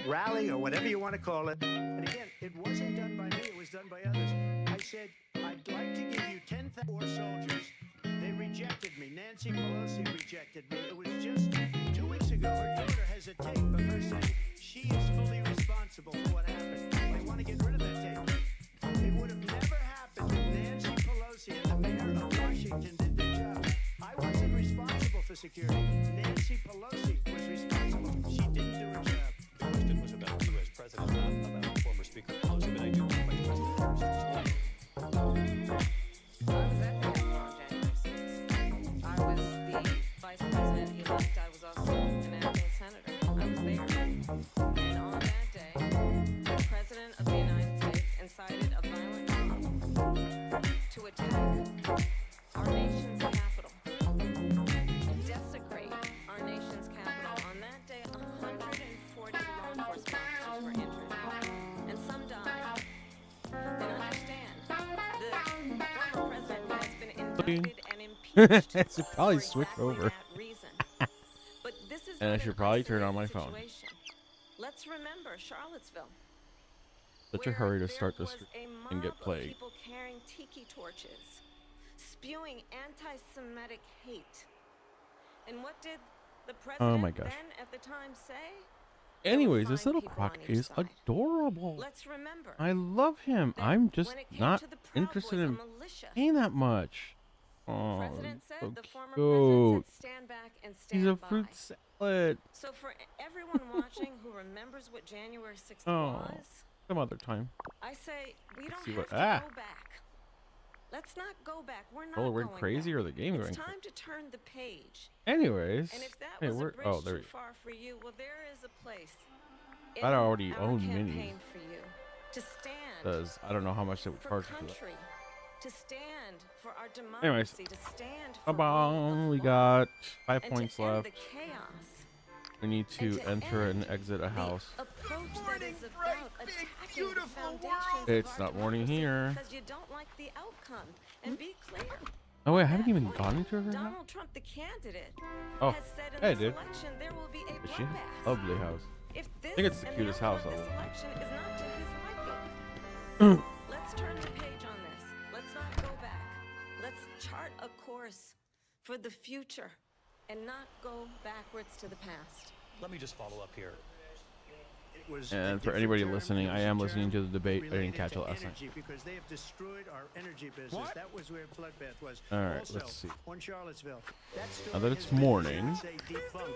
Rally or whatever you want to call it. And again, it wasn't done by me, it was done by others. I said, I'd like to give you 10,000 soldiers. They rejected me. Nancy Pelosi rejected me. It was just 2 weeks ago. Her daughter has a tape of her saying she is fully responsible for what happened. They want to get rid of that tape. It would have never happened if Nancy Pelosi and the mayor of Washington did their job. I wasn't responsible for security. Nancy Pelosi was responsible. She didn't do her job. The question was about you as president, not about former Speaker Pelosi, but I do want to Vice President first. I was at the Capitol on January 6th. I was the vice president-elect. I was also an acting senator. I was there. And on that day, the President of the United States incited a violent mob to attack our nation's capital, desecrate our nation's capital. On that day, 140 law enforcement officers were injured, and some died. And understand, the former president has been indicted and impeached. I should probably for switch exactly over. that reason. But this is And I not should an probably turn on isolated my phone. situation. Let's remember Charlottesville. Such a where hurry to there start this was a and get mob of plagued. people carrying tiki torches, spewing anti-Semitic hate. And what did the president my gosh. then at the time say? There were Anyways, this fine little people croc on each is side. adorable. Let's remember. I love him. that I'm just when it came not to the Proud interested Boys, a in militia, paying that much. Oh, the president said, so the former cute. president said, stand back and stand He's a by. fruit salad. So for everyone watching who remembers what January 6th Oh. was, Some other time. I say we don't see have what- to ah. go back. Let's not go back. We're not Oh, we're going crazy back. or the game It's going time to turn the page. Anyways. And if that Hey, was a we're bridge oh there too you far for you, well, there is a place. I in already our own campaign minis. for you to stand does. I don't know how much they would for charge for that. country, to stand for our Anyways. democracy, to stand for Ba-bam, rule we of got law, 5 and points to end left. the chaos. We need And to to enter and end exit a house. The approach that Morning, is bright, about big, attacking beautiful the foundations world. of It's our not morning democracy here. because you don't like the outcome. And be clear. Oh wait, I At haven't that even point, gone into her house. Donald Trump, the candidate, Oh, has said in yeah, I this did. election there will be a Is she? bloodbath. Lovely house. If this think it's the and cutest therefore house this ever. election is not to his liking. Let's turn the page on this. Let's not go back. Let's chart a course for the future and not go backwards to the past. Let me just follow up here. It was And a for different anybody term, listening, it I was a am listening to term the debate. I didn't related catch to it last night. energy because they have destroyed our energy business. That was where bloodbath was. All right, Also, let's see. on Charlottesville. That Now story that has it's been, morning. say, defunct.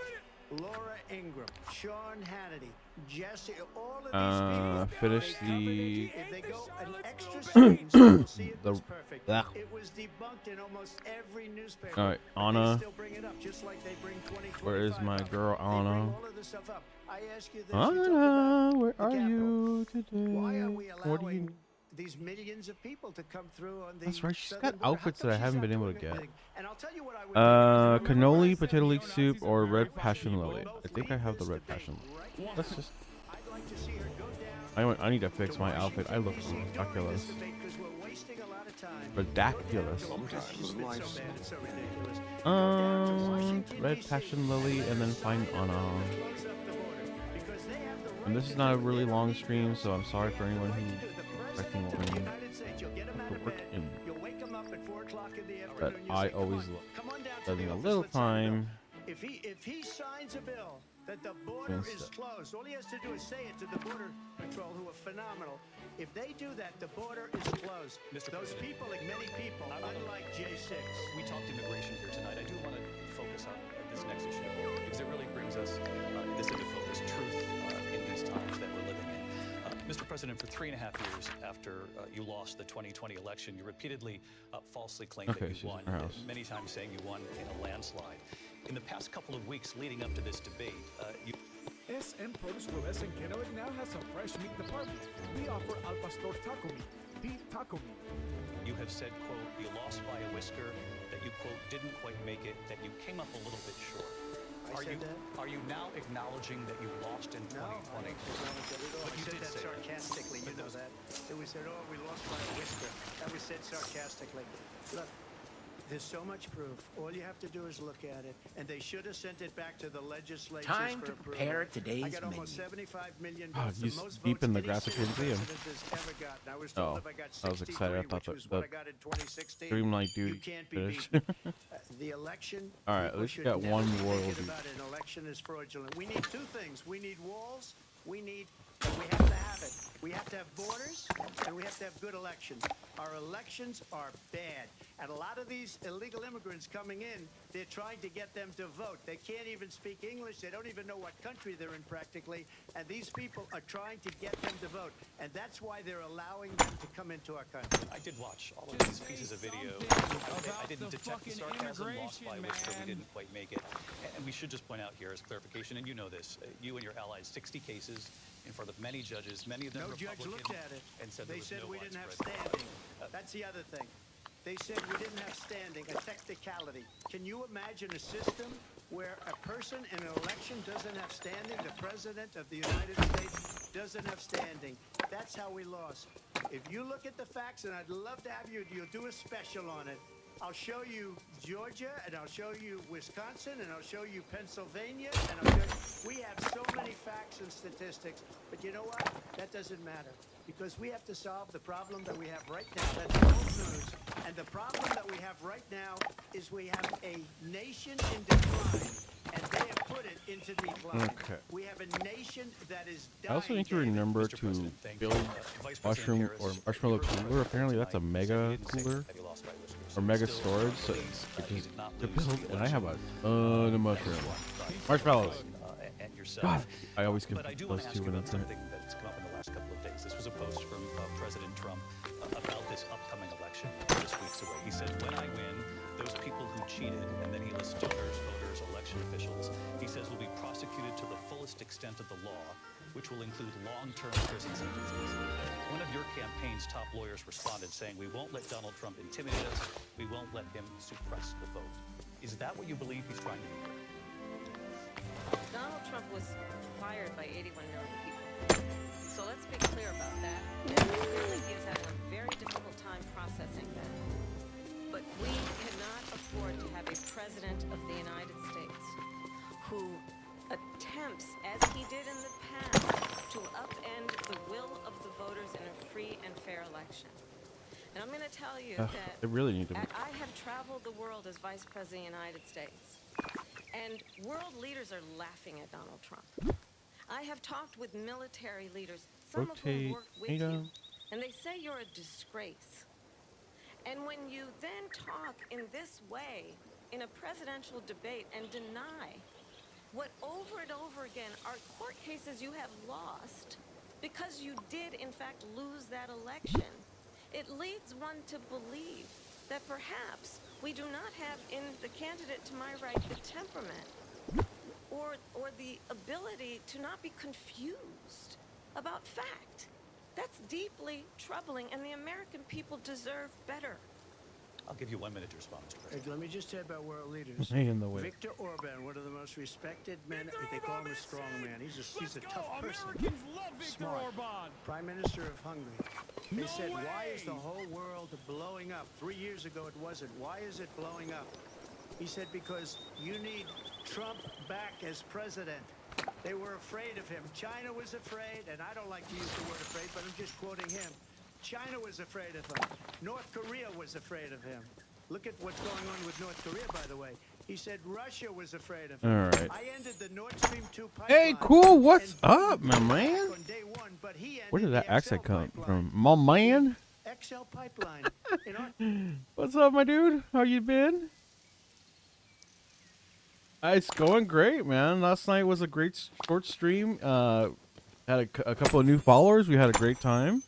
Laura Ingraham, Sean Hannity, Jesse, all of these people. Finish they covered the. it. If they go an extra screen, so you'll see it was perfect. Ah. It was debunked in almost every newspaper. All right, but Anna. they still bring it up, just like they bring 2025 Where is my up. girl They bring Anna? all of this stuff up. I ask you this. You talked Anna, about where the are Capitol. you today? Why are we What do you? allowing these millions of people to come through on the That's right. She's southern got border? outfits How that I come haven't she's been not able to doing get. anything? And I'll tell you what I would do. Remember Cannoli, when I said potato neo-Nazis soup, or are red Russian passion people? lily. Both I think I leave have the this red debate passion. right now. Let's just. I'd like to see her go down I need to fix to my outfit. I look Washington, D.C. during ridiculous. this debate 'cause we're wasting a lot of time. Ridiculous. Go down to- 'cause she's been so bad, it's so ridiculous. Go down to Washington, Red D.C. passion lily, and then find sign Anna. up to close up the border, because they have the And this right is to not a do really whatever long they stream, want. so I'm sorry They for have the anyone right who to do. The expecting President of the one United States, you'll get him out to of work bed, in. you'll wake him up at 4 o'clock in the But afternoon, you I say, "Come always on, love come on down to spending the a office, little let's sign a bill." time. If he signs a bill that the border is closed, all he has to do is say it to the Border Patrol, who are phenomenal. If they do that, the border is closed. Mr. Those President, people, like many people, unlike J6. We talked immigration here tonight. I do want to focus on this next issue because it really brings us this into focus, truth in these times that we're living in. Mr. President, for 3.5 years after you lost the 2020 election, you repeatedly falsely claimed Okay, that she's you won, in her house. many times saying you won in a landslide. In the past couple of weeks leading up to this debate, you SM Produce Flores in Kennewick now has a fresh meat department. We offer Al Pastor taco meat, beef taco meat. You have said, quote, you lost by a whisker, that you, quote, didn't quite make it, that you came up a little bit short. I said that? Are you now acknowledging that you lost in 2020? No, I didn't acknowledge that at all. But I you said did that say that. sarcastically. You know that. It was said, "Oh, we lost by a whisker." That was said sarcastically. Look, there's so much proof. All you have to do is look at it, and they should have sent it back to the legislatures Time for to approval. prepare today's I got almost menu. 75 million Oh, votes, the he's most deep votes in the any graphic sitting museum. president has ever gotten. I was told Oh, if I got I was 63, excited. I thought which was that what I got in 2016, Dreamlight you dude can't be finished. beaten. The election. All right, people let's should get never one be royal thinking dude. about an election is fraudulent. We need two things. We need walls. We need, and we have to have it. We have to have borders, and we have to have good elections. Our elections are bad. And a lot of these illegal immigrants coming in, they're trying to get them to vote. They can't even speak English. They don't even know what country they're in practically. And these people are trying to get them to vote. And that's why they're allowing them to come into our country. I did watch all of these pieces of video. I didn't detect the sarcasm, lost by a whisker, we didn't quite make it. And we should just point out here as clarification, and you know this, you and your allies, 60 cases in front of many judges, many of them No judge Republican, looked at it. and said there They was said no we didn't have widespread standing. That's the other thing. They said we didn't have standing, a technicality. Can you imagine a system where a person in an election doesn't have standing? The President of the United States doesn't have standing. That's how we lost. If you look at the facts, and I'd love to have you'll do a special on it. I'll show you Georgia, and I'll show you Wisconsin, and I'll show you Pennsylvania, and I'll show you, we have so many facts and statistics. But you know what? That doesn't matter, because we have to solve the problem that we have right now. That's old news. And the problem that we have right now is we have a nation in decline, and they have put it into decline. Okay. We have a nation that is I dying. also need to David. remember Mr. to President, thank you. build Vice President mushroom Harris, or marshmallow you heard cooler. what Apparently, that's a tonight. mega He didn't say cooler that he lost by whiskers. or mega Still, storage, so please, he it's did not to lose build, the and I have a election. ton of mushrooms. Marshmallows. And yourself. God, I always But I confuse do those want to ask two you when about it's in. something that's come up in the last couple of days. This was a post from President Trump about this upcoming election just weeks away. He said, when I win, those people who cheated, and then he lists donors, voters, election officials, he says will be prosecuted to the fullest extent of the law, which will include long-term prison sentences. One of your campaign's top lawyers responded saying, we won't let Donald Trump intimidate us, we won't let him suppress the vote. Is that what you believe he's trying to do here? Donald Trump was fired by 81 million people. So let's be clear about that. And clearly he is having a very difficult time processing that. But we cannot afford to have a president of the United States who attempts, as he did in the past, to upend the will of the voters in a free and fair election. And I'm going to tell you that They really need to. I have traveled the world as Vice President of the United States, and world leaders are laughing at Donald Trump. I have talked with military leaders, some of whom worked with you, and they say you're a disgrace. And when you then talk in this way in a presidential debate and deny what over and over again are court cases you have lost because you did, in fact, lose that election. It leads one to believe that perhaps we do not have in the candidate to my right the temperament or the ability to not be confused about fact. That's deeply troubling, and the American people deserve better. I'll give you 1 minute to respond, Mr. President. Let me just say about world leaders. Hey, in the way. Viktor Orban, one of the most respected men. They call him a strong man. He's a tough person. Americans love Viktor Smart. Orban. Prime Minister of Hungary. They No said, why is the way." whole world blowing up? 3 years ago it wasn't. Why is it blowing up? He said, because you need Trump back as president. They were afraid of him. China was afraid, and I don't like to use the word afraid, but I'm just quoting him. China was afraid of him. North Korea was afraid of him. Look at what's going on with North Korea, by the way. He said Russia was afraid of him. All right. I ended the Nord Stream 2 pipeline. Hey, cool. What's and up, my man? on day one, but he Where did ended that the accent XL come pipeline. from? My man? XL pipeline. You know, What's up, my dude? How you been? It's going great, man. Last night was a great short stream. Had a couple of new followers. We had a great time.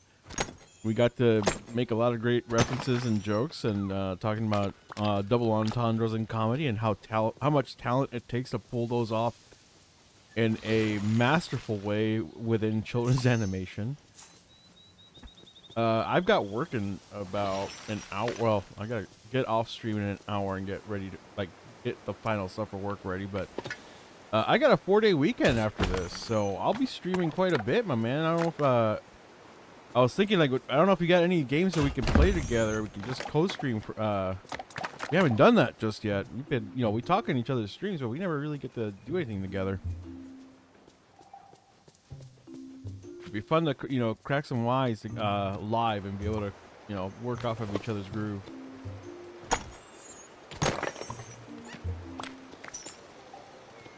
We got to make a lot of great references and jokes, and talking about double entendres in comedy and how much talent it takes to pull those off in a masterful way within children's animation. I've got work in about an hour. Well, I gotta get off stream in an hour and get ready to get the final stuff for work ready. But I got a 4-day weekend after this, so I'll be streaming quite a bit, my man. I don't know if I was thinking, like, I don't know if you got any games that we can play together. We can just co-stream. We haven't done that just yet. We've been, we talk in each other's streams, but we never really get to do anything together. It'd be fun to, crack some wise live and be able to, work off of each other's groove.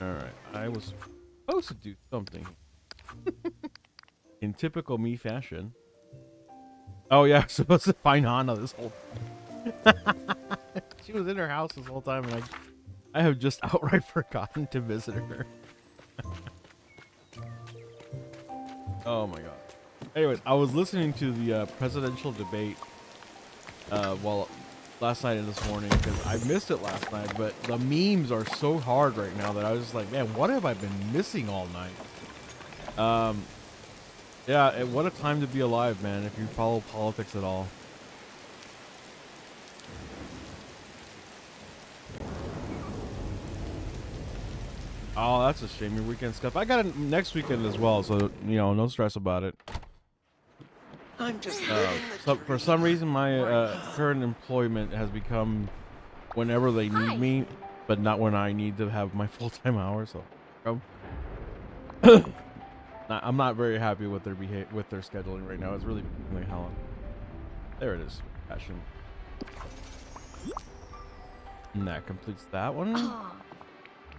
All right, I was supposed to do something in typical me fashion. Oh yeah, I was supposed to find Hana this whole time. She was in her house this whole time, and I have just outright forgotten to visit her. Oh my god. Anyways, I was listening to the presidential debate last night and this morning, because I missed it last night, but the memes are so hard right now that I was just like, man, what have I been missing all night? Yeah, and what a time to be alive, man, if you follow politics at all. Oh, that's a shame, your weekend stuff. I got it next weekend as well, so, no stress about it. I'm just So for some reason, my current employment has become whenever they need me, but not when I need to have my full-time hours. So, I'm not very happy with their with their scheduling right now. It's really like hell. There it is. Passion. And that completes that one.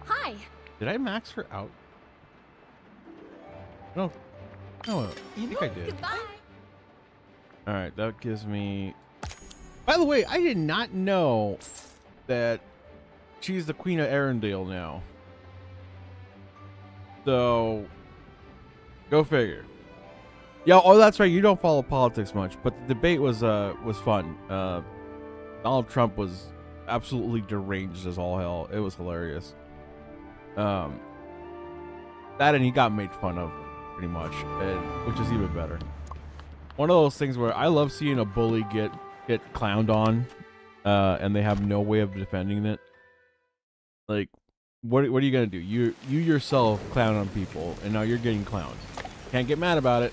Hi. Did I max her out? No. No, I think I did. Goodbye. All right, that gives me. By the way, I did not know that she's the Queen of Arendelle now. So, go figure. Yeah, oh, that's right. You don't follow politics much, but the debate was fun. Donald Trump was absolutely deranged as all hell. It was hilarious. That and he got made fun of pretty much, which is even better. One of those things where I love seeing a bully get clowned on, and they have no way of defending it. Like, what are you gonna do? You yourself clown on people, and now you're getting clowned. Can't get mad about it.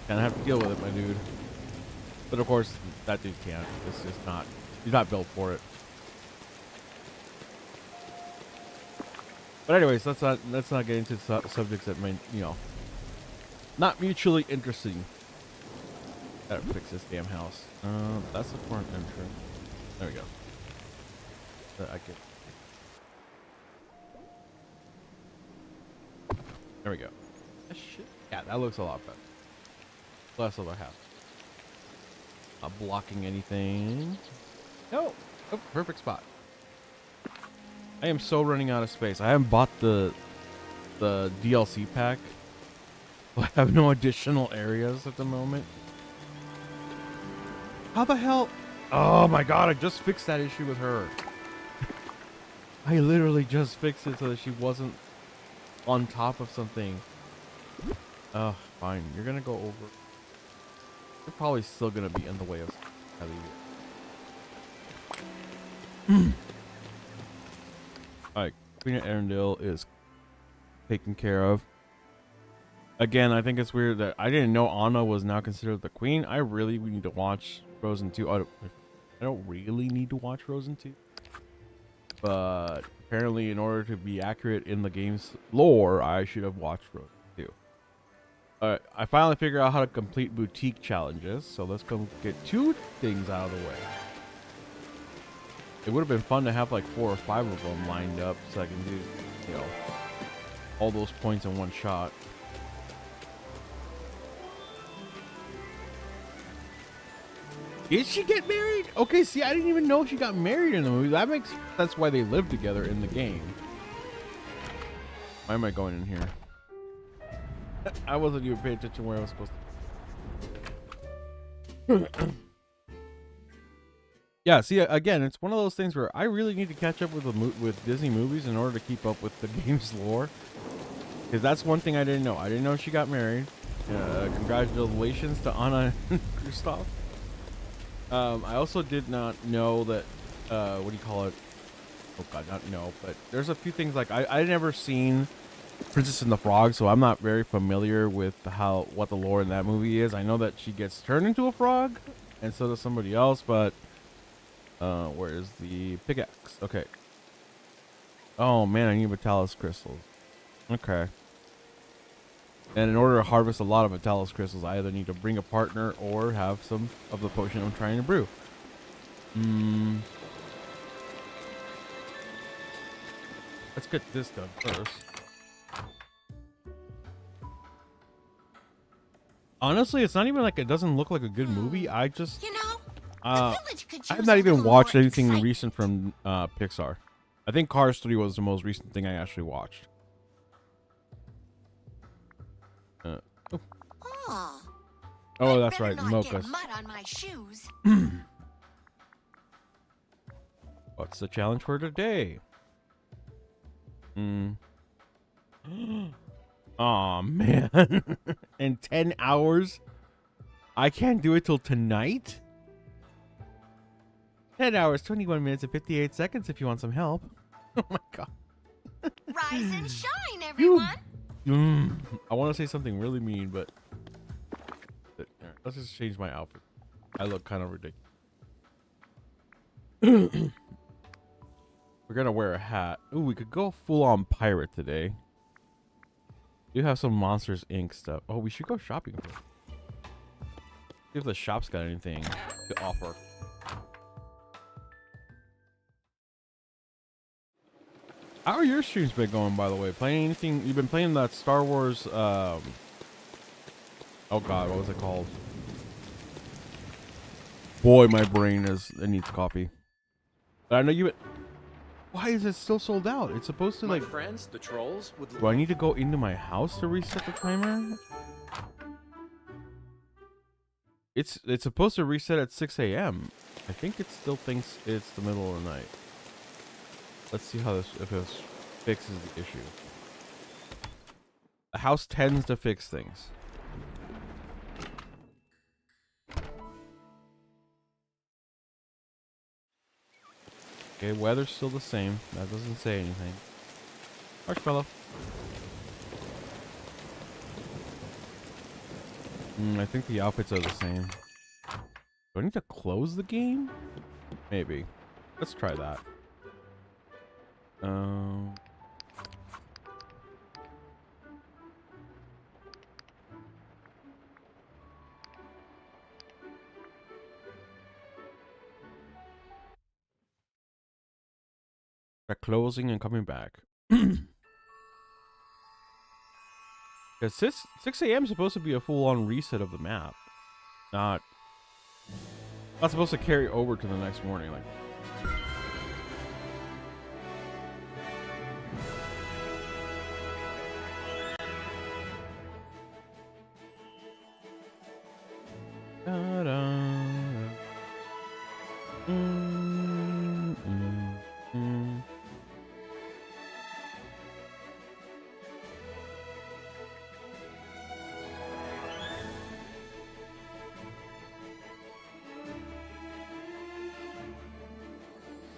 Kinda have to deal with it, my dude. But of course, that dude can't. It's just not. He's not built for it. But anyways, let's not get into subjects that may, not mutually interesting. Gotta fix this damn house. That's the front entrance. There we go. There we go. Shit. Yeah, that looks a lot better. Less of a house. Not blocking anything. No. Oh, perfect spot. I am so running out of space. I haven't bought the DLC pack. I have no additional areas at the moment. How the hell? Oh my god, I just fixed that issue with her. I literally just fixed it so that she wasn't on top of something. Oh, fine. You're gonna go over. You're probably still gonna be in the way of Alright, Queen of Arendelle is taken care of. Again, I think it's weird that I didn't know Anna was now considered the queen. I really need to watch Frozen 2. I don't really need to watch Frozen 2. But apparently in order to be accurate in the game's lore, I should have watched Frozen 2. Alright, I finally figured out how to complete boutique challenges. So let's go get 2 things out of the way. It would have been fun to have like 4 or 5 of them lined up so I can do, you know, all those points in one shot. Did she get married? Okay, see, I didn't even know she got married in the movie. That's why they live together in the game. Why am I going in here? I wasn't even paying attention where I was supposed to. Yeah, see, again, it's one of those things where I really need to catch up with Disney movies in order to keep up with the game's lore. Because that's one thing I didn't know. I didn't know she got married. Congratulations to Anna and Kristoff. I also did not know that, what do you call it? Oh god, not know, but there's a few things like I never seen Princess and the Frog, so I'm not very familiar with what the lore in that movie is. I know that she gets turned into a frog, and so does somebody else, but where is the pickaxe? Okay. Oh man, I need Vitalis crystals. Okay. And in order to harvest a lot of Vitalis crystals, I either need to bring a partner or have some of the potion I'm trying to brew. Let's get this done first. Honestly, it's not even like it doesn't look like a good movie. I just, You know, I have not even watched anything recent from Pixar. I think Cars 3 was the most recent thing I actually watched. Oh, that's right, mochas. Mud on my shoes. What's the challenge for today? Oh man. In 10 hours? I can't do it till tonight? 10 hours, 21 minutes, and 58 seconds if you want some help. Oh my god. Rise and shine, everyone. I want to say something really mean, but let's just change my outfit. I look kind of ridiculous. We're gonna wear a hat. Ooh, we could go full-on pirate today. You have some Monsters Inc. stuff. Oh, we should go shopping first. See if the shop's got anything to offer. How are your streams been going, by the way? Playing anything? You've been playing that Star Wars, oh god, what was it called? Boy, my brain it needs coffee. But I know you. Why is it still sold out? It's supposed to My like. friends, the trolls, would Do I need to go into my house to reset the timer? It's supposed to reset at 6 a.m. I think it still thinks it's the middle of the night. Let's see how if this fixes the issue. The house tends to fix things. Okay, weather's still the same. That doesn't say anything. Marshmallow. I think the outfits are the same. Do I need to close the game? Maybe. Let's try that. They're closing and coming back. Because 6 a.m. is supposed to be a full-on reset of the map. Not supposed to carry over to the next morning. Like,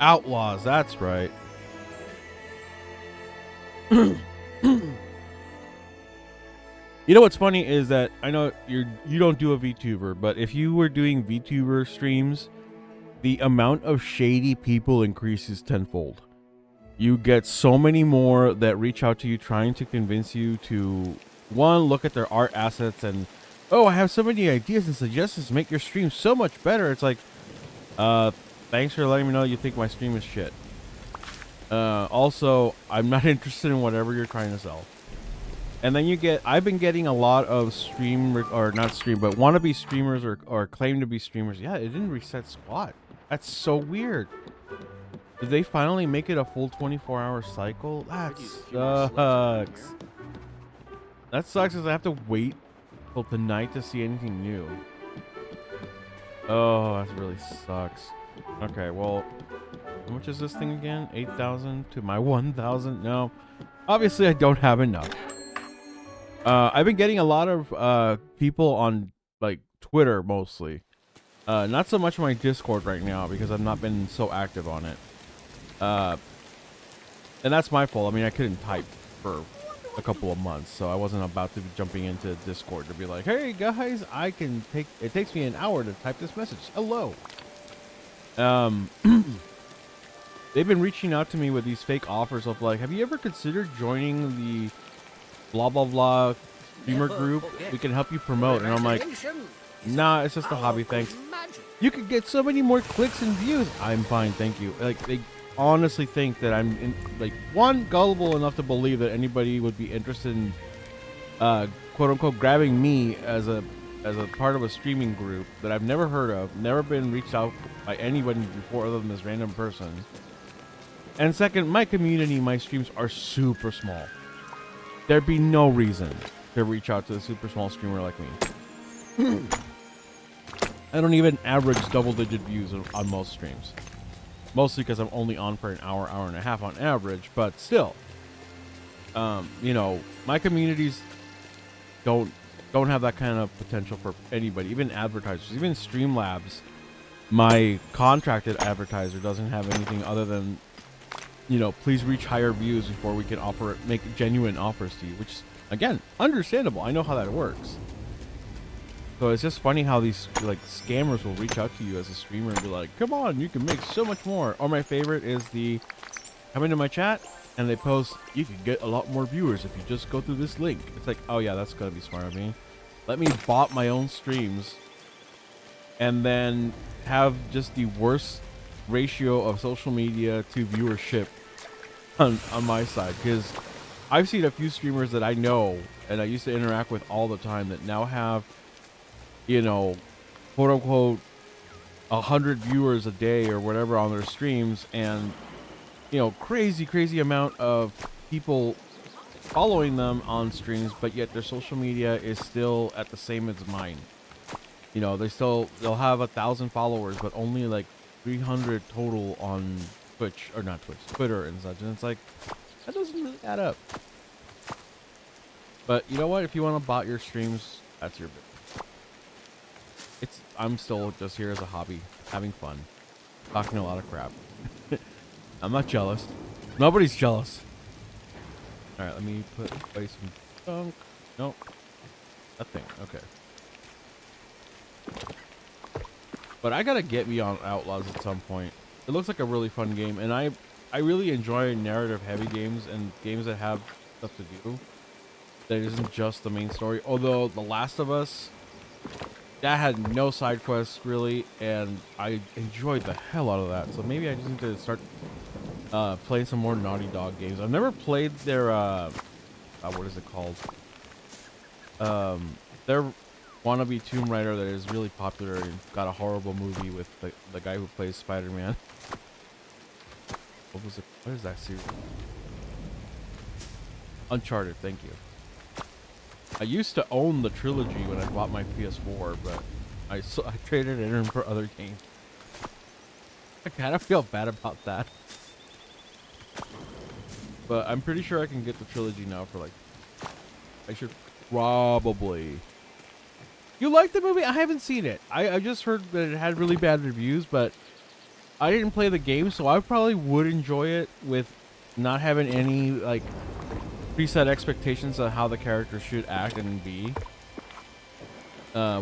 Outlaws, that's right. You know what's funny is that I know you don't do a VTuber, but if you were doing VTuber streams, the amount of shady people increases tenfold. You get so many more that reach out to you trying to convince you to, one, look at their art assets and, oh, I have so many ideas and suggestions to make your stream so much better. It's like, thanks for letting me know you think my stream is shit. Also, I'm not interested in whatever you're trying to sell. And then I've been getting a lot of wannabe streamers or claim to be streamers. Yeah, it didn't reset squat. That's so weird. Did they finally make it a full 24-hour cycle? That sucks. That sucks because I have to wait till tonight to see anything new. Oh, that really sucks. Okay, well, how much is this thing again? 8,000 to my 1,000? No, obviously I don't have enough. I've been getting a lot of people on like Twitter mostly. Not so much my Discord right now because I've not been so active on it. And that's my fault. I mean, I couldn't type for a couple of months, so I wasn't about to be jumping into Discord to be like, hey guys, it takes me an hour to type this message. Hello. They've been reaching out to me with these fake offers of like, have you ever considered joining the blah blah blah streamer group? We can help you promote. And I'm like, nah, it's just a hobby, thanks. You could get so many more clicks and views. I'm fine, thank you. Like, they honestly think that I'm one, gullible enough to believe that anybody would be interested in quote unquote grabbing me as a part of a streaming group that I've never heard of, never been reached out by anybody before other than this random person. And second, my community, my streams are super small. There'd be no reason to reach out to a super small streamer like me. I don't even average double-digit views on most streams. Mostly because I'm only on for an hour, hour and a half on average, but still. You know, my communities don't have that kind of potential for anybody, even advertisers, even Streamlabs. My contracted advertiser doesn't have anything other than, you know, please reach higher views before we can make genuine offers to you, which is, again, understandable. I know how that works. So it's just funny how these like scammers will reach out to you as a streamer and be like, come on, you can make so much more. Or my favorite is come into my chat and they post, you can get a lot more viewers if you just go through this link. It's like, oh yeah, that's gonna be smart of me. Let me bot my own streams and then have just the worst ratio of social media to viewership on my side, because I've seen a few streamers that I know and I used to interact with all the time that now have, you know, quote unquote 100 viewers a day or whatever on their streams, and you know, crazy amount of people following them on streams, but yet their social media is still at the same as mine. You know, they'll have 1,000 followers, but only like 300 total on Twitter and such, and it's like, that doesn't really add up. But you know what? If you want to bot your streams, that's your business. I'm still just here as a hobby, having fun, talking a lot of crap. I'm not jealous. Nobody's jealous. All right, let me put away some junk. Nope. Nothing. Okay. But I gotta get me on Outlaws at some point. It looks like a really fun game, and I really enjoy narrative-heavy games and games that have stuff to do that isn't just the main story. Although The Last of Us, that had no side quests really, and I enjoyed the hell out of that. So maybe I just need to start playing some more Naughty Dog games. I've never played their what is it called? Their wannabe Tomb Raider that is really popular and got a horrible movie with the guy who plays Spider-Man. What was it? What is that series? Uncharted. Thank you. I used to own the trilogy when I bought my PS4, but I traded it in for other games. I kind of feel bad about that. But I'm pretty sure I can get the trilogy now for like, I should probably. You like the movie? I haven't seen it. I just heard that it had really bad reviews, but I didn't play the game, so I probably would enjoy it with not having any like preset expectations of how the character should act and be.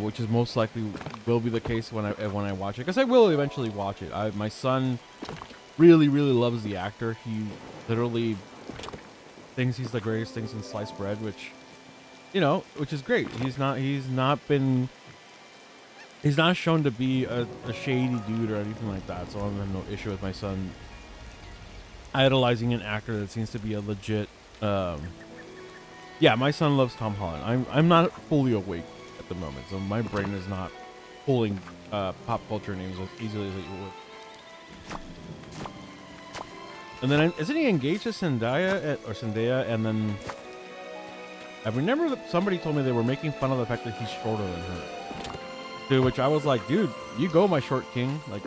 Which is most likely will be the case when I watch it, because I will eventually watch it. My son really loves the actor. He literally thinks he's the greatest thing since sliced bread, which is great. He's not shown to be a shady dude or anything like that, so I have no issue with my son idolizing an actor that seems to be a legit. Yeah, my son loves Tom Holland. I'm not fully awake at the moment, so my brain is not pulling pop culture names as easily as it would. And then isn't he engaged to Zendaya? And then I remember that somebody told me they were making fun of the fact that he's shorter than her. To which I was like, dude, you go, my short king. Like,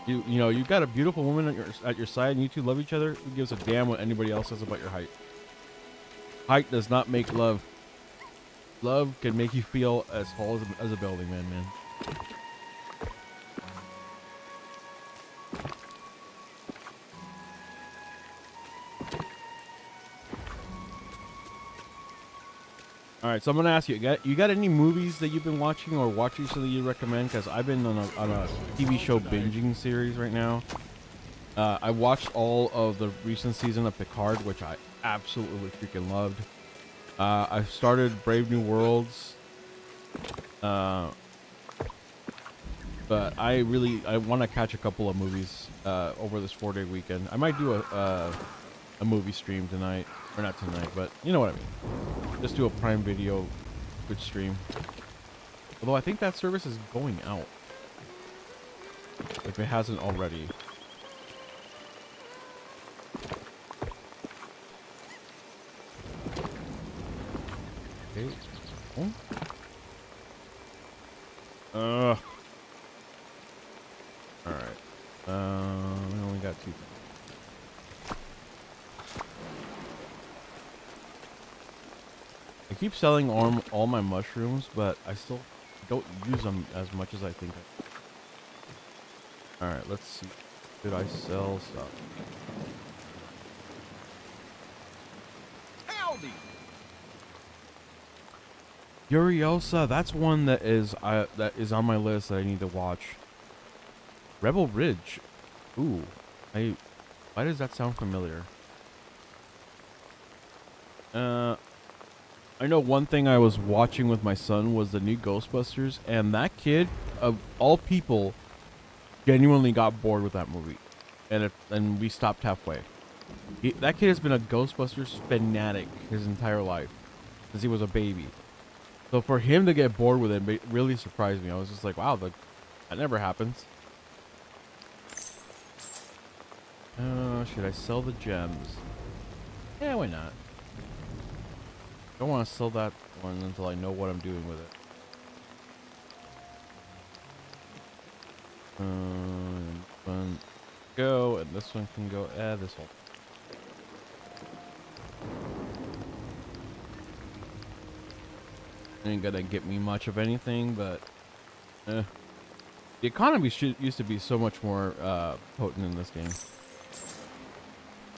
you got a beautiful woman at your side, and you two love each other. Who gives a damn what anybody else says about your height? Height does not make love. Love can make you feel as tall as a building, man. All right, so I'm gonna ask you. You got any movies that you've been watching or watched recently you recommend? Because I've been on a TV show binging series right now. I watched all of the recent season of Picard, which I absolutely freaking loved. I started Brave New Worlds, but I want to catch a couple of movies over this 4-day weekend. I might do a movie stream tonight, or not tonight, but you know what I mean. Just do a Prime Video good stream. Although I think that service is going out, if it hasn't already. Okay. Oh. All right. We only got 2. I keep selling all my mushrooms, but I still don't use them as much as I think I. All right. Let's see. Did I sell stuff? Howdy. Furiosa, that's one that is on my list that I need to watch. Rebel Ridge. Ooh. Why does that sound familiar? I know one thing I was watching with my son was the new Ghostbusters, and that kid, of all people, genuinely got bored with that movie. And we stopped halfway. That kid has been a Ghostbusters fanatic his entire life, since he was a baby. So for him to get bored with it really surprised me. I was just like, wow, that never happens. Should I sell the gems? Yeah, why not? Don't want to sell that one until I know what I'm doing with it. One go, and this one can go. This one. Ain't gonna get me much of anything, but the economy used to be so much more potent in this game.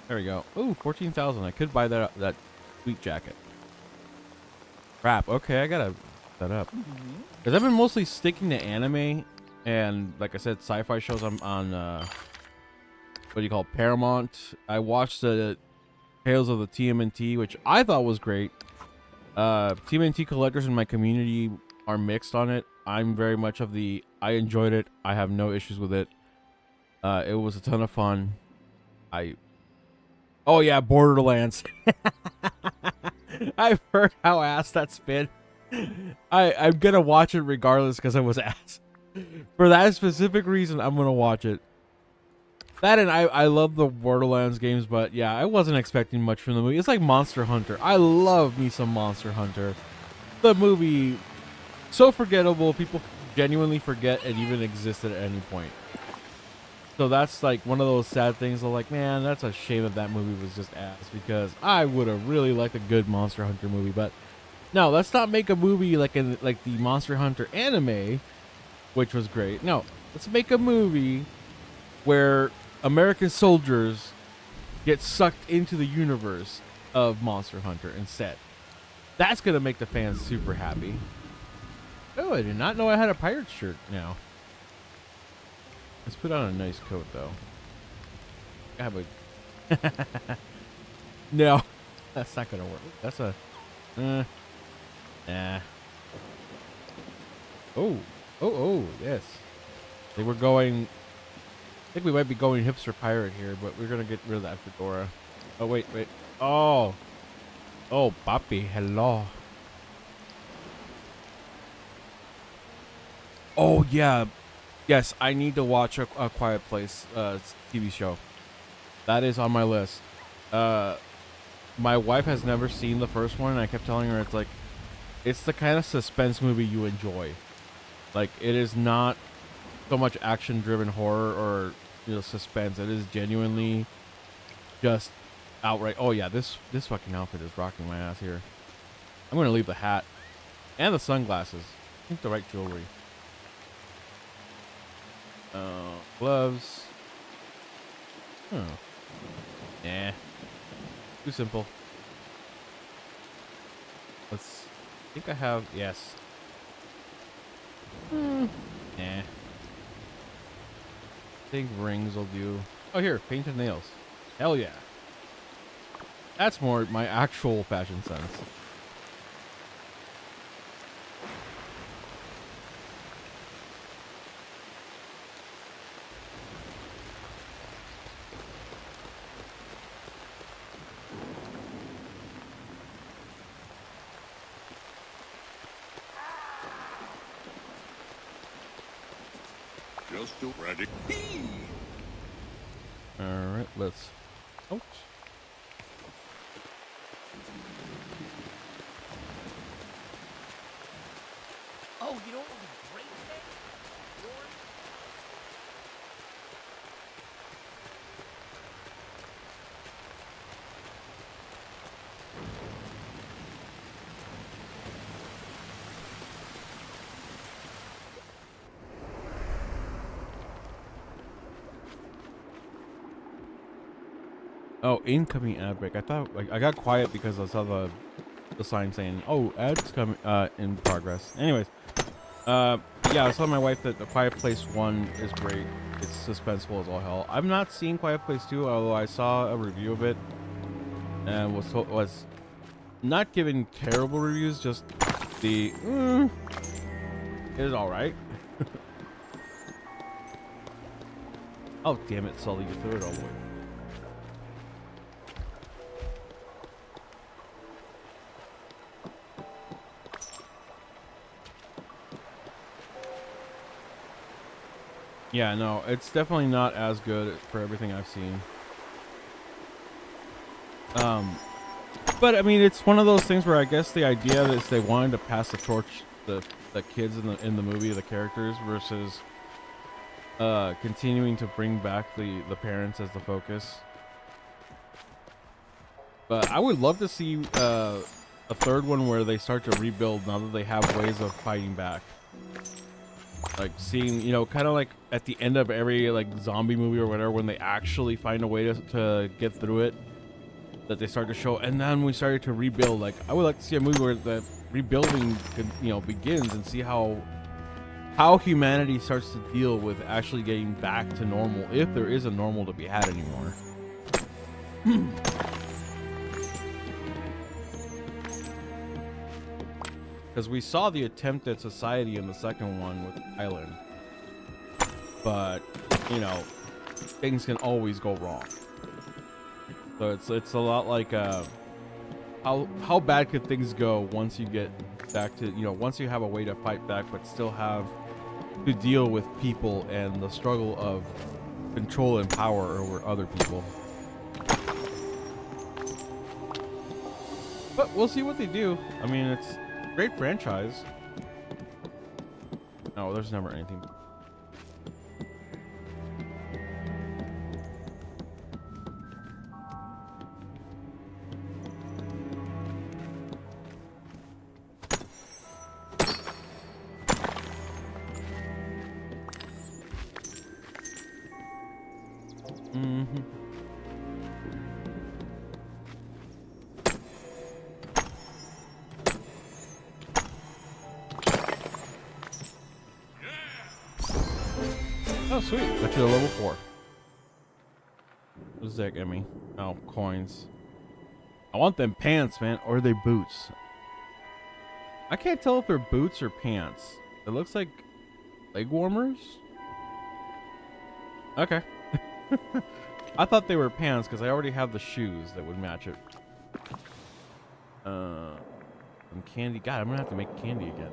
There we go. Ooh, 14,000. I could buy that sweet jacket. Crap. Okay, I gotta that up because I've been mostly sticking to anime and, like I said, sci-fi shows. I'm on what do you call it? Paramount. I watched the Tales of the TMNT, which I thought was great. TMNT collectors in my community are mixed on it. I'm very much of the I enjoyed it. I have no issues with it. It was a ton of fun. Oh yeah, Borderlands. I've heard how ass that's been. I'm gonna watch it regardless because it was ass. For that specific reason, I'm gonna watch it. That, and I love the Borderlands games, but yeah, I wasn't expecting much from the movie. It's like Monster Hunter. I love me some Monster Hunter. The movie, so forgettable. People genuinely forget it even existed at any point. So that's like one of those sad things. I'm like, man, that's a shame that that movie was just ass, because I would have really liked a good Monster Hunter movie. But no, let's not make a movie like the Monster Hunter anime, which was great. No, let's make a movie where American soldiers get sucked into the universe of Monster Hunter instead. That's gonna make the fans super happy. Oh, I did not know I had a pirate shirt now. Let's put on a nice coat though. I have a no, that's not gonna work. That's a nah. Oh, yes. I think we're going. I think we might be going hipster pirate here, but we're gonna get rid of that fedora. Oh wait. Oh, papi, hello. Oh yeah, yes. I need to watch a Quiet Place TV show. That is on my list. My wife has never seen the first one, and I kept telling her it's the kind of suspense movie you enjoy. Like, it is not so much action-driven horror or suspense. It is genuinely just outright. Oh yeah, this fucking outfit is rocking my ass here. I'm gonna leave the hat and the sunglasses. I think the right jewelry. Gloves. Oh, nah. Too simple. I think I have, yes. Nah. I think rings will do. Oh, here, painted nails. Hell yeah. That's more my actual fashion sense. Just ready. All right, let's. Ouch. Oh, you know what would be great today? Warm. Oh, incoming ad break. I thought I got quiet because I saw the sign saying, "Oh, ads coming in progress." Anyways, yeah, I was telling my wife that the Quiet Place 1 is great. It's suspenseful as all hell. I've not seen Quiet Place 2, although I saw a review of it and was not giving terrible reviews. Just the it is all right. Oh damn it, Sully, you threw it all the way. Yeah, no, it's definitely not as good for everything I've seen. But I mean, it's one of those things where I guess the idea is they wanted to pass the torch, the kids in the movie, the characters, versus continuing to bring back the parents as the focus. But I would love to see a third one where they start to rebuild now that they have ways of fighting back. Like seeing, kind of like at the end of every like zombie movie or whatever, when they actually find a way to get through it, that they start to show, and then we started to rebuild. Like, I would like to see a movie where the rebuilding could, begins, and see how humanity starts to deal with actually getting back to normal, if there is a normal to be had anymore. Because we saw the attempt at society in the second one with Island. But, things can always go wrong. So it's a lot like how bad could things go once you get back to, once you have a way to fight back but still have to deal with people and the struggle of control and power over other people. But we'll see what they do. I mean, it's great franchise. Oh, there's never anything. Mm-hmm. Oh, sweet. Got you to level 4. What does that get me? Oh, coins. I want them pants, man. Or are they boots? I can't tell if they're boots or pants. It looks like leg warmers. Okay. I thought they were pants because I already have the shoes that would match it. Some candy. God, I'm gonna have to make candy again.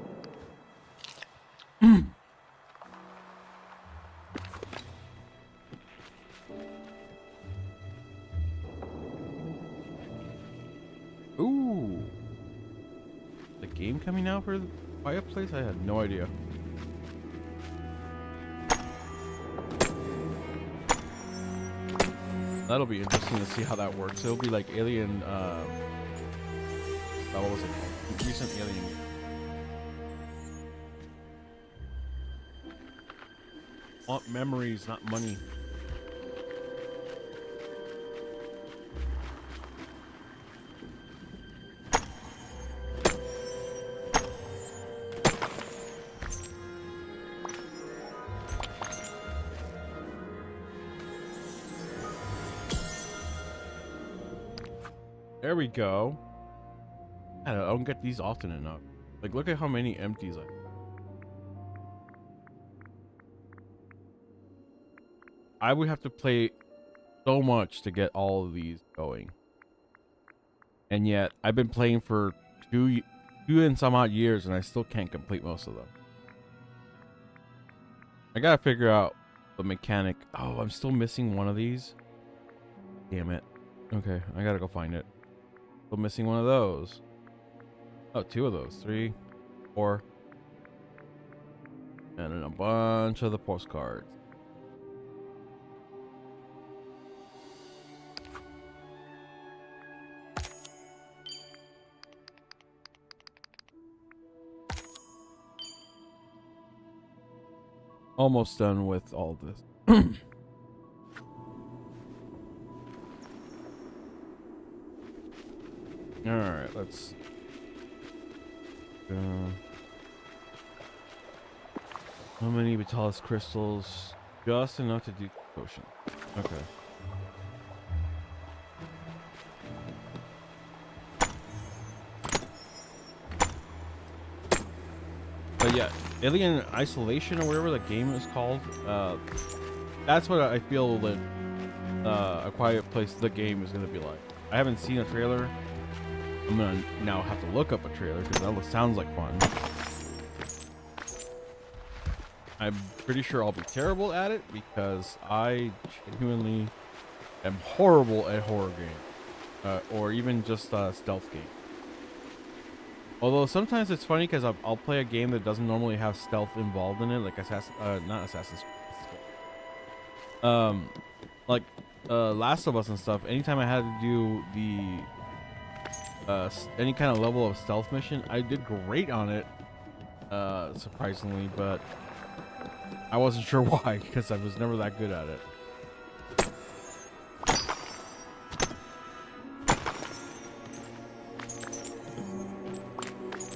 Ooh. The game coming out for the fireplace? I had no idea. That'll be interesting to see how that works. It'll be like Alien, what was it called? Recent Alien game. Want memories, not money. There we go. I don't get these often enough. Like, look at how many empties I would have to play so much to get all of these going. And yet, I've been playing for two and some odd years, and I still can't complete most of them. I gotta figure out the mechanic. Oh, I'm still missing one of these. Damn it. Okay, I gotta go find it. Still missing one of those. Oh, 2 of those. 3, 4. And then a bunch of the postcards. Almost done with all this. All right, let's how many Vitalis crystals? Just enough to do potion. Okay. But yeah, Alien Isolation or whatever the game is called. That's what I feel that A Quiet Place, the game, is gonna be like. I haven't seen a trailer. I'm gonna now have to look up a trailer because that sounds like fun. I'm pretty sure I'll be terrible at it because I genuinely am horrible at horror games, or even just stealth games. Although sometimes it's funny because I'll play a game that doesn't normally have stealth involved in it, like not Assassin's Creed. Like Last of Us and stuff. Anytime I had to do the any kind of level of stealth mission, I did great on it, surprisingly, but I wasn't sure why because I was never that good at it.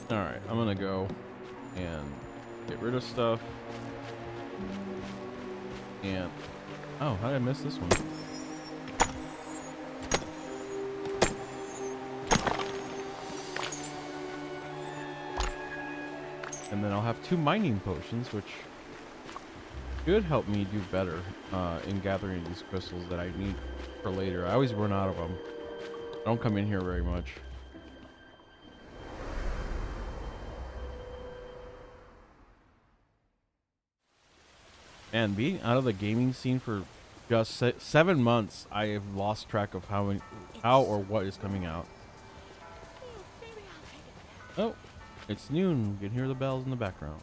Alright, I'm gonna go and get rid of stuff. And oh, how did I miss this one? And then I'll have 2 mining potions, which should help me do better in gathering these crystals that I need for later. I always run out of them. I don't come in here very much. And being out of the gaming scene for just 7 months, I have lost track of how or what is coming out. Oh, it's noon. You can hear the bells in the background.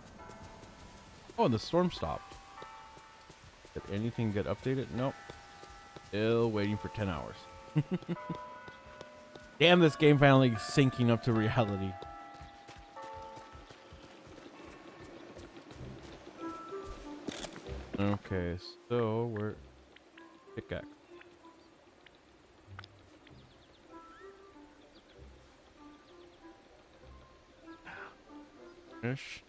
Oh, and the storm stopped. Did anything get updated? Nope. Still waiting for 10 hours. Damn, this game finally syncing up to reality. Okay, so we're Pickaxe. Fish.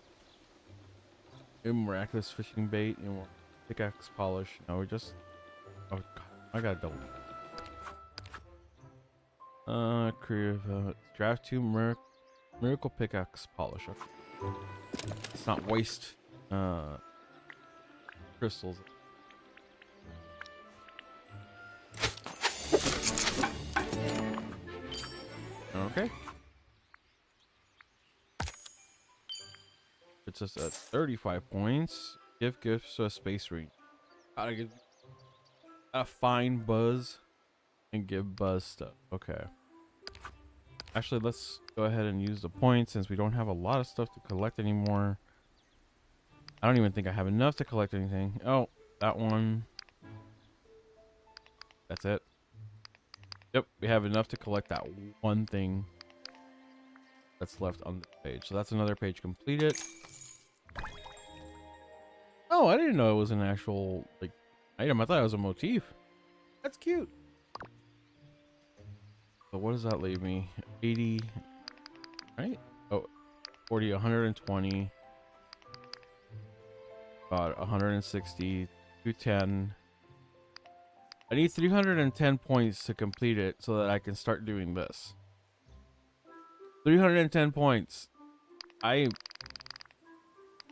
A miraculous fishing bait and more pickaxe polish. No, we're just. Oh god, I gotta double. Creative. Draft 2 miracle pickaxe polish. Okay. Let's not waste crystals. Okay. It's just at 35 points. Give gifts to a space read. Gotta find Buzz and give Buzz stuff. Okay. Actually, let's go ahead and use the points since we don't have a lot of stuff to collect anymore. I don't even think I have enough to collect anything. Oh, that one. That's it. Yep, we have enough to collect that one thing that's left on the page. So that's another page completed. Oh, I didn't know it was an actual like item. I thought it was a motif. That's cute. So what does that leave me? 80, right? Oh, 40, 120. About 160, 210. I need 310 points to complete it so that I can start doing this. 310 points.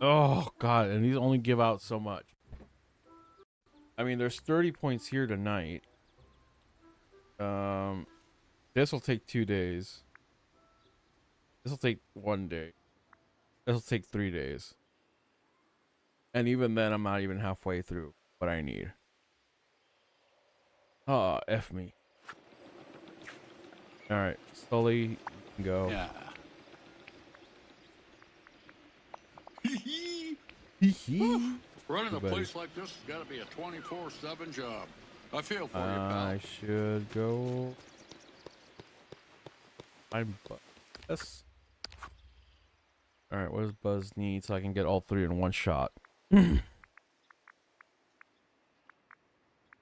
Oh god, and these only give out so much. I mean, there's 30 points here tonight. This will take 2 days. This will take 1 day. This will take 3 days. And even then, I'm not even halfway through what I need. Oh, F me. Alright, Sully, you can go. Yeah. Running a place like this has got to be a 24/7 job. I feel for you, pal. I should go. I'm Buzz. Alright, what does Buzz need so I can get all 3 in one shot? We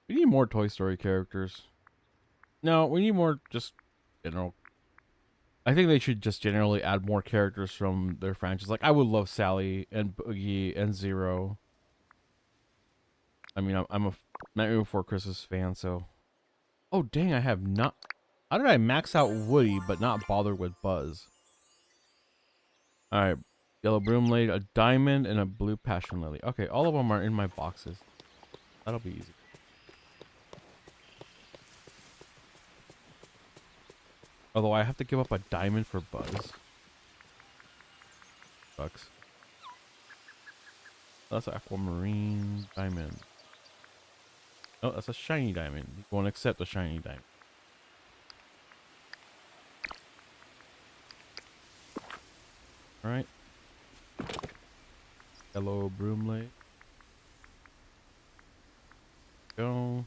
need more Toy Story characters. No, we need more just general. I think they should just generally add more characters from their franchise. Like, I would love Sally and Boogie and Zero. I mean, I'm a Nightmare Before Christmas fan, so. Oh, dang, I have not. How did I max out Woody but not bother with Buzz? Alright, yellow broomlade, a diamond, and a blue passion lily. Okay, all of them are in my boxes. That'll be easy. Although I have to give up a diamond for Buzz. Sucks. That's aquamarine diamond. Oh, that's a shiny diamond. You won't accept a shiny diamond. Alright. Yellow broomlade. Go.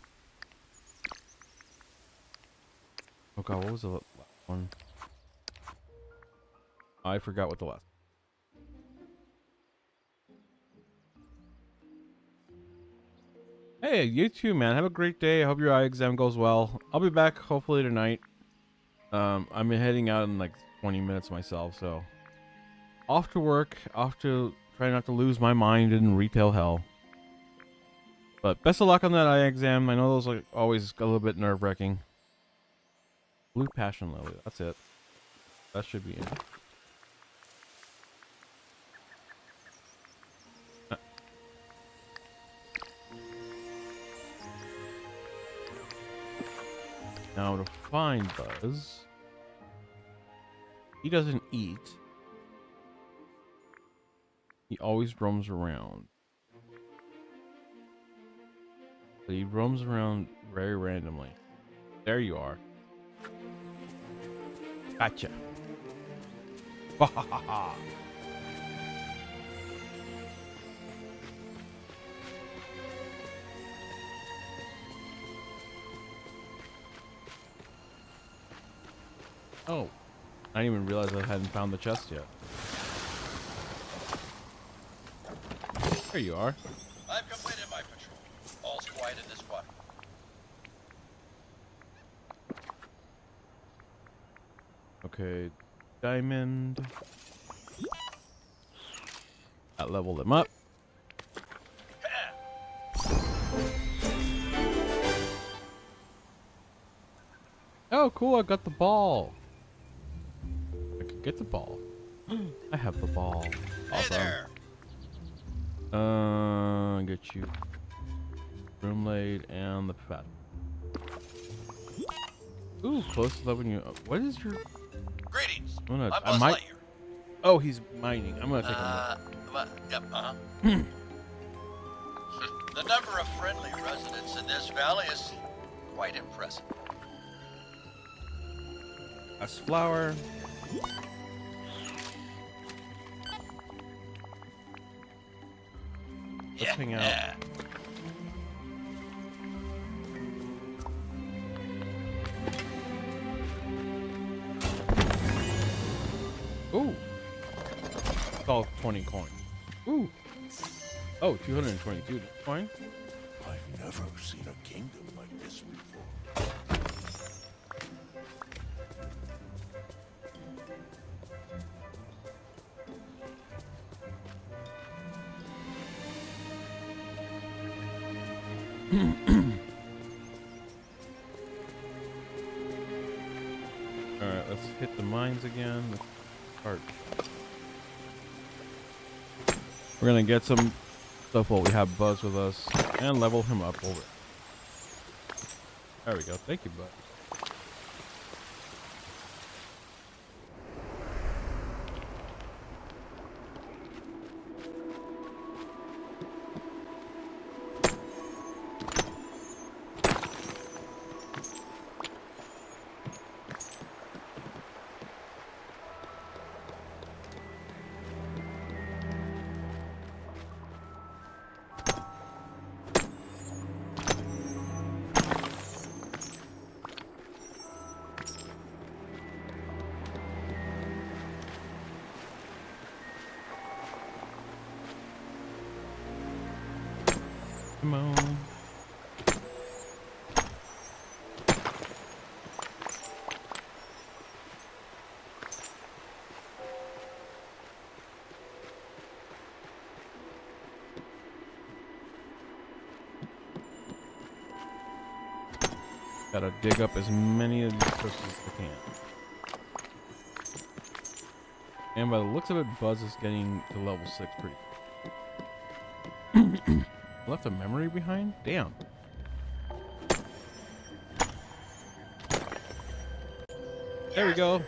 Oh god, what was the last one? I forgot what the last. Hey, you too, man. Have a great day. I hope your eye exam goes well. I'll be back hopefully tonight. I'm heading out in like 20 minutes myself, so off to work, off to try not to lose my mind in retail hell. But best of luck on that eye exam. I know those are always a little bit nerve-wracking. Blue passion lily, that's it. That should be it. Now to find Buzz, he doesn't eat. He always roams around. But he roams around very randomly. There you are. Gotcha. Oh, I didn't even realize I hadn't found the chest yet. There you are. I've completed my patrol. All's quiet in this water. Okay, diamond. That leveled him up. Oh, cool! I got the ball. I can get the ball. I have the ball. Awesome. Hey there. Get you. Dreamlight and the fat. Ooh, close to leveling you up. What is your? Greetings. I'm I'm Buzz might. Lightyear. Oh, he's mining. I'm gonna take a Yep, The number of friendly residents in this valley is quite impressive. look. That's flour. Let's hang out. Ooh. It's all 20 coins. Ooh. Oh, 222 coins. I've never seen a kingdom like this before. Alright, let's hit the mines again. Let's start. We're gonna get some stuff while we have Buzz with us and level him up over. There we go. Thank you, Buzz. Come on. Gotta dig up as many of these crystals as I can. And by the looks of it, Buzz is getting to level 6 pretty quick. Left a memory behind? Damn. There we go.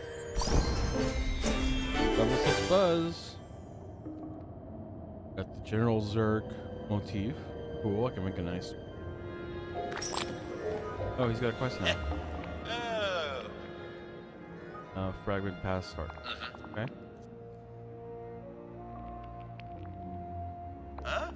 Level 6 Buzz. Got the General Zerg motif. Cool, I can make a nice... Oh, he's got a quest now. Fragment pass start. Okay. Huh?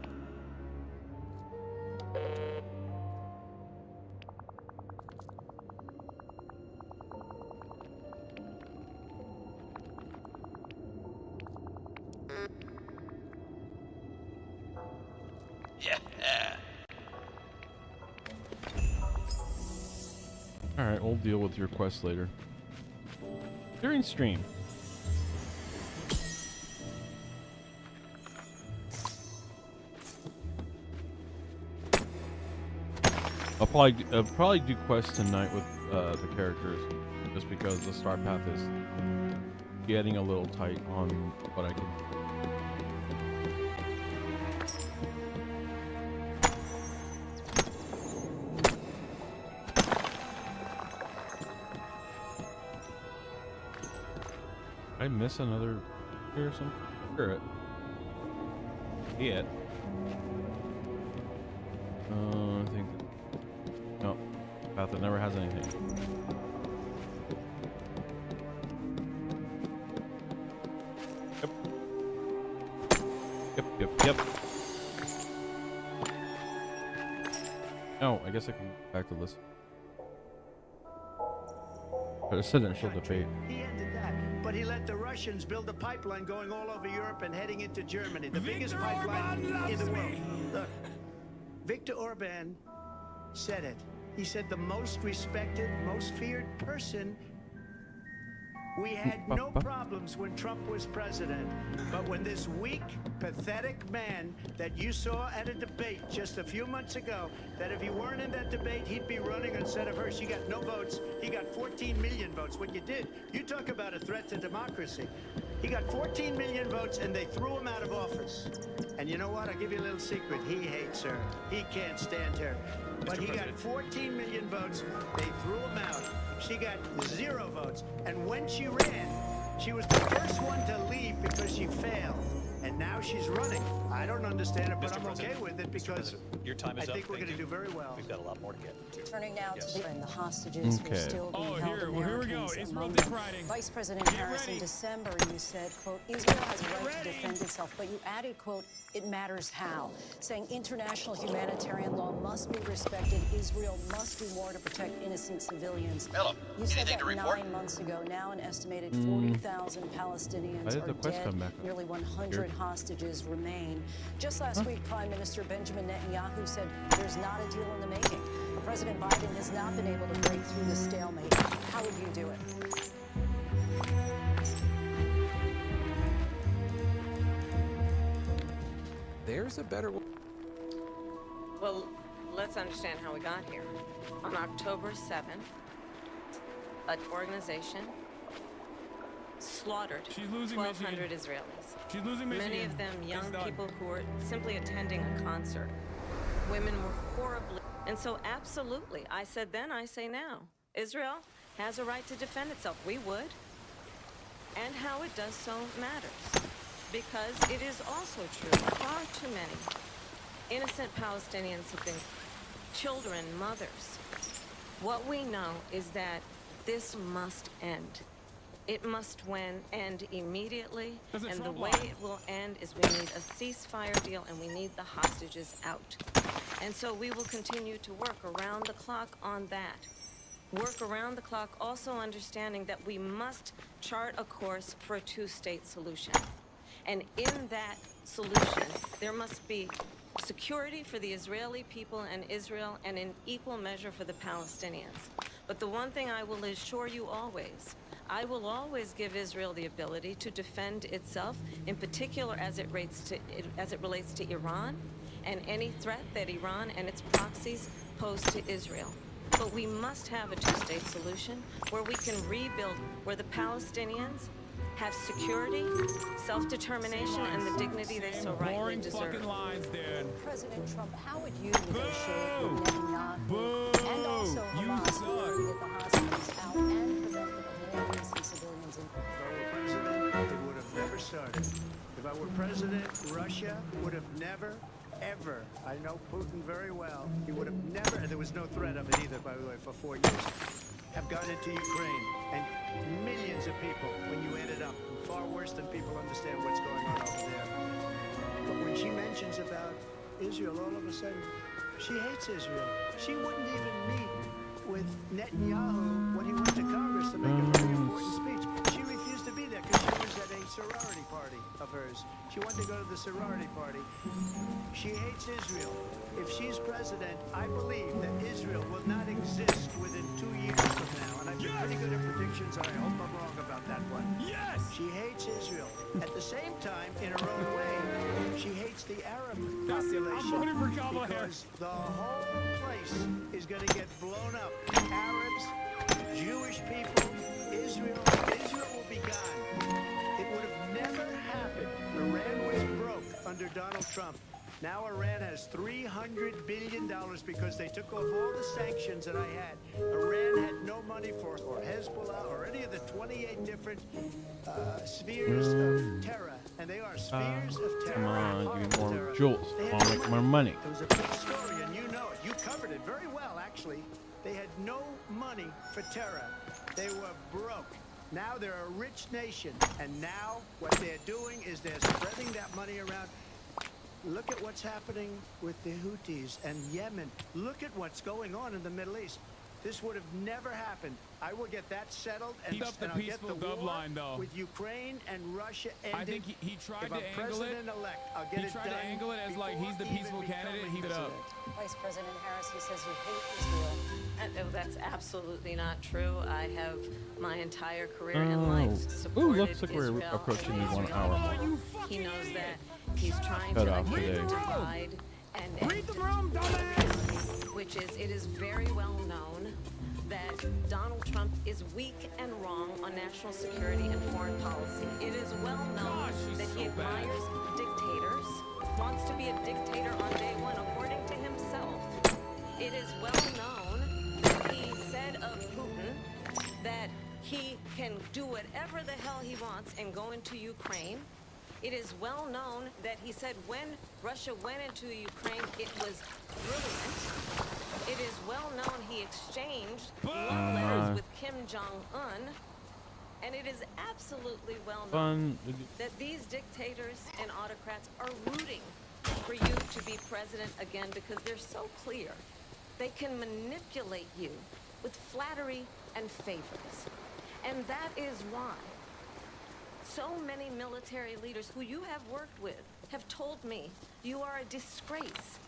Yeah. Alright, we'll deal with your quest later. During stream. I'll probably do quests tonight with the characters, just because the star path is getting a little tight on what I can. I miss another here or something? Sure it. See it. I think. No. Path that never has anything. Yep. Oh, I guess I can go back to this. Presidential debate. He ended that, but he let the Russians build a pipeline going all over Europe and heading into Germany, the biggest pipeline in the world. Look, Viktor Orban said it. He said the most respected, most feared person We had no problems when Trump was president, but when this weak, pathetic man that you saw at a debate just a few months ago, that if he weren't in that debate, he'd be running instead of her. She got no votes. He got 14 million votes. What you did, you talk about a threat to democracy. He got 14 million votes, and they threw him out of office. And you know what? I'll give you a little secret. He hates her. He can't stand her. But he got 14 million votes. They threw him out. She got 0 votes. And when she ran, she was the first one to leave because she failed. And now she's running. I don't understand it, but Mr. I'm okay President, with it Mr. because President, your time is I up. think we're Thank going to you. do very well. We've got a lot more to get to. Turning now Yes. to the hostages who are still being held here we go. Americans Israel among Dick them. Riding. Vice President Get Harris, ready. in December, you said, quote, Israel has a right to ready. defend itself, but you added, quote, it matters how, saying international humanitarian law must be respected. Israel must do more to protect innocent civilians. Philip, You said anything that to report? 9 months ago. Now an estimated 40,000 Why Palestinians did are the quest dead. come back up? Nearly 100 Weird. hostages remain. Just last week, Prime Minister Benjamin Netanyahu said there's not a deal in the making. President Biden has not been able to break through the stalemate. How would you do it? There's a better way. Well, let's understand how we got here. On October 7th, an organization slaughtered She's losing 1,200 Michigan. Israelis. She's losing Michigan. Many of them young It's done. people who were simply attending a concert. Women were horribly... And so absolutely, I said then, I say now, Israel has a right to defend itself. We would. And how it does so matters. Because it is also true, far too many innocent Palestinians have been children, mothers. What we know is that this must end. It must end immediately, Does it and the Trump way law? it will end is we need a ceasefire deal and we need the hostages out. And so we will continue to work around the clock on that. Work around the clock, also understanding that we must chart a course for a two-state solution. And in that solution, there must be security for the Israeli people and Israel, and in equal measure for the Palestinians. But the one thing I will assure you always, I will always give Israel the ability to defend itself, in particular as it relates to Iran and any threat that Iran and its proxies pose to Israel. But we must have a two-state solution where we can rebuild, where the Palestinians have security, self-determination, and the dignity they so rightly Boring deserve. fucking lines, dude. President Trump, how would you negotiate with Netanyahu Boo! and also You Hamas suck. to get the hostages out and prevent more innocent civilians in If I were president, it would have never started. If I were president, Russia would have never, ever, I know Putin very well, he would have never, and there was no threat of it either, by the way, for 4 years, have gone into Ukraine. And millions of people, when you add it up, far worse than people understand what's going on over there. But when she mentions about Israel, all of a sudden, she hates Israel. She wouldn't even meet with Netanyahu when he went to Congress to make a very important speech. She refused to be there because she was at a sorority party of hers. She wanted to go to the sorority party. She hates Israel. If she's president, I believe that Israel will not exist within 2 years from now. And I've been pretty good at predictions, and I hope I'm wrong about that one. Yes! She hates Israel. At the same time, in her own way, she hates the Arab population. I'm voting for Kamala because the whole place is going to get blown up. Arabs, Jewish people, Israel will be gone. It would have never happened. Iran was broke under Donald Trump. Now Iran has $300 billion because they took off all the sanctions that I had. Iran had no money for or Hezbollah or any of the 28 different spheres of terror. And they are spheres of terror. Come on, give me horrible more terror. jewels. They I had want to no make more money. It was a big story, and you know it. You covered it very well, actually. They had no money for terror. They were broke. Now they're a rich nation, and now what they're doing is they're spreading that money around. Look at what's happening with the Houthis and Yemen. Look at what's going on in the Middle East. this would have never happened. I will get that settled, and, Keep up the and I'll get peaceful the gov war line, though. with Ukraine and Russia ended. I think he tried if to I'm angle it. president-elect, I'll get He it tried done to angle it as like he's the before peaceful even candidate. becoming Heat it up. president. Vice President Harris, he says you hate Israel. Oh, that's absolutely not true. I have my entire career in Oh. life Ooh, supported looks like we're Israel approaching and the 1 Israel hour alone. mark. He knows that he's trying Cut to off again today. divide and Read the room, dumbass! which is it is very well known that Donald Trump is weak and wrong on national security and foreign policy. It is well known that he admires dictators, wants to be a dictator on day one, according to himself. It is well known that he said of Putin that he can do whatever the hell he wants and go into Ukraine. It is well known that he said when Russia went into Ukraine, it was brilliant. It is well known he exchanged love letters with Kim Jong-un. And it is absolutely well known that these dictators and autocrats are rooting for you to be president again because they're so clear. They can manipulate you with flattery and favors. And that is why so many military leaders who you have worked with have told me you are a disgrace.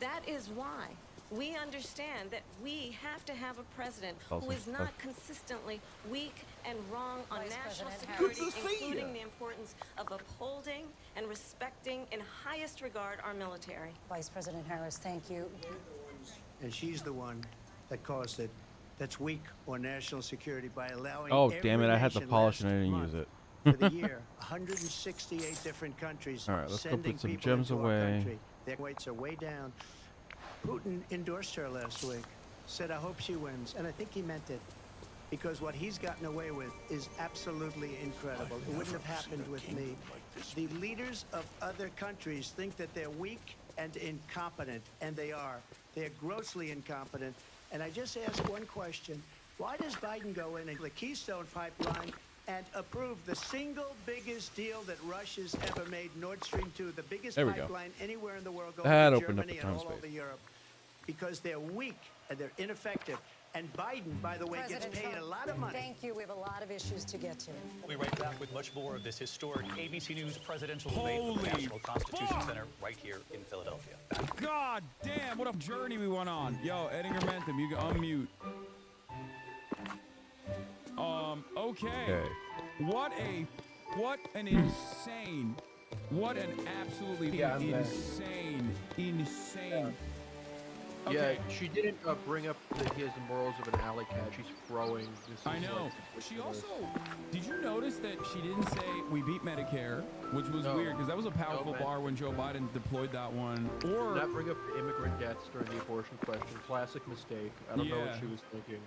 That is why we understand that we have to have a president who is not consistently weak and wrong on national security, including the importance of upholding and respecting in highest regard our military. Vice President Harris, thank you. And she's the one that caused it. That's weak on national security by allowing. Oh, damn it! I had to every polish nation and I didn't last use it. month for the year, 168 different countries. All right, let's go sending put some people gems into our away. country. Their weights are way down. Putin endorsed her last week. Said, "I hope she wins," and I think he meant it, because what he's gotten away with is absolutely incredible. It wouldn't have happened with me. The leaders of other countries think that they're weak and incompetent, and they are. They're grossly incompetent. And I just ask one question. Why does Biden go in the Keystone Pipeline and approve the single biggest deal that Russia's ever made, Nord Stream 2, the biggest There we go. pipeline anywhere in the world, going That to opened up Germany the and time all over space. Europe? Because they're weak and they're ineffective. And Biden, by the way, President gets paid Trump, a lot of money. Thank you. We have a lot of issues to get to. We'll be right back with much more of this historic ABC News presidential debate from the National Constitution Center right here in Philadelphia. Back. God damn, what a journey we went on. Yo, Edinger Mentham, you can unmute. Okay. What an insane, what an absolutely insane. Okay. Yeah, she didn't bring up the his morals of an alley cat. She's throwing. I know. She also, did you notice that she didn't say we beat Medicare, which was weird because that was a powerful bar when Joe Biden deployed that one. Or not bring up immigrant deaths during the abortion question. Classic mistake. I don't know what she was thinking.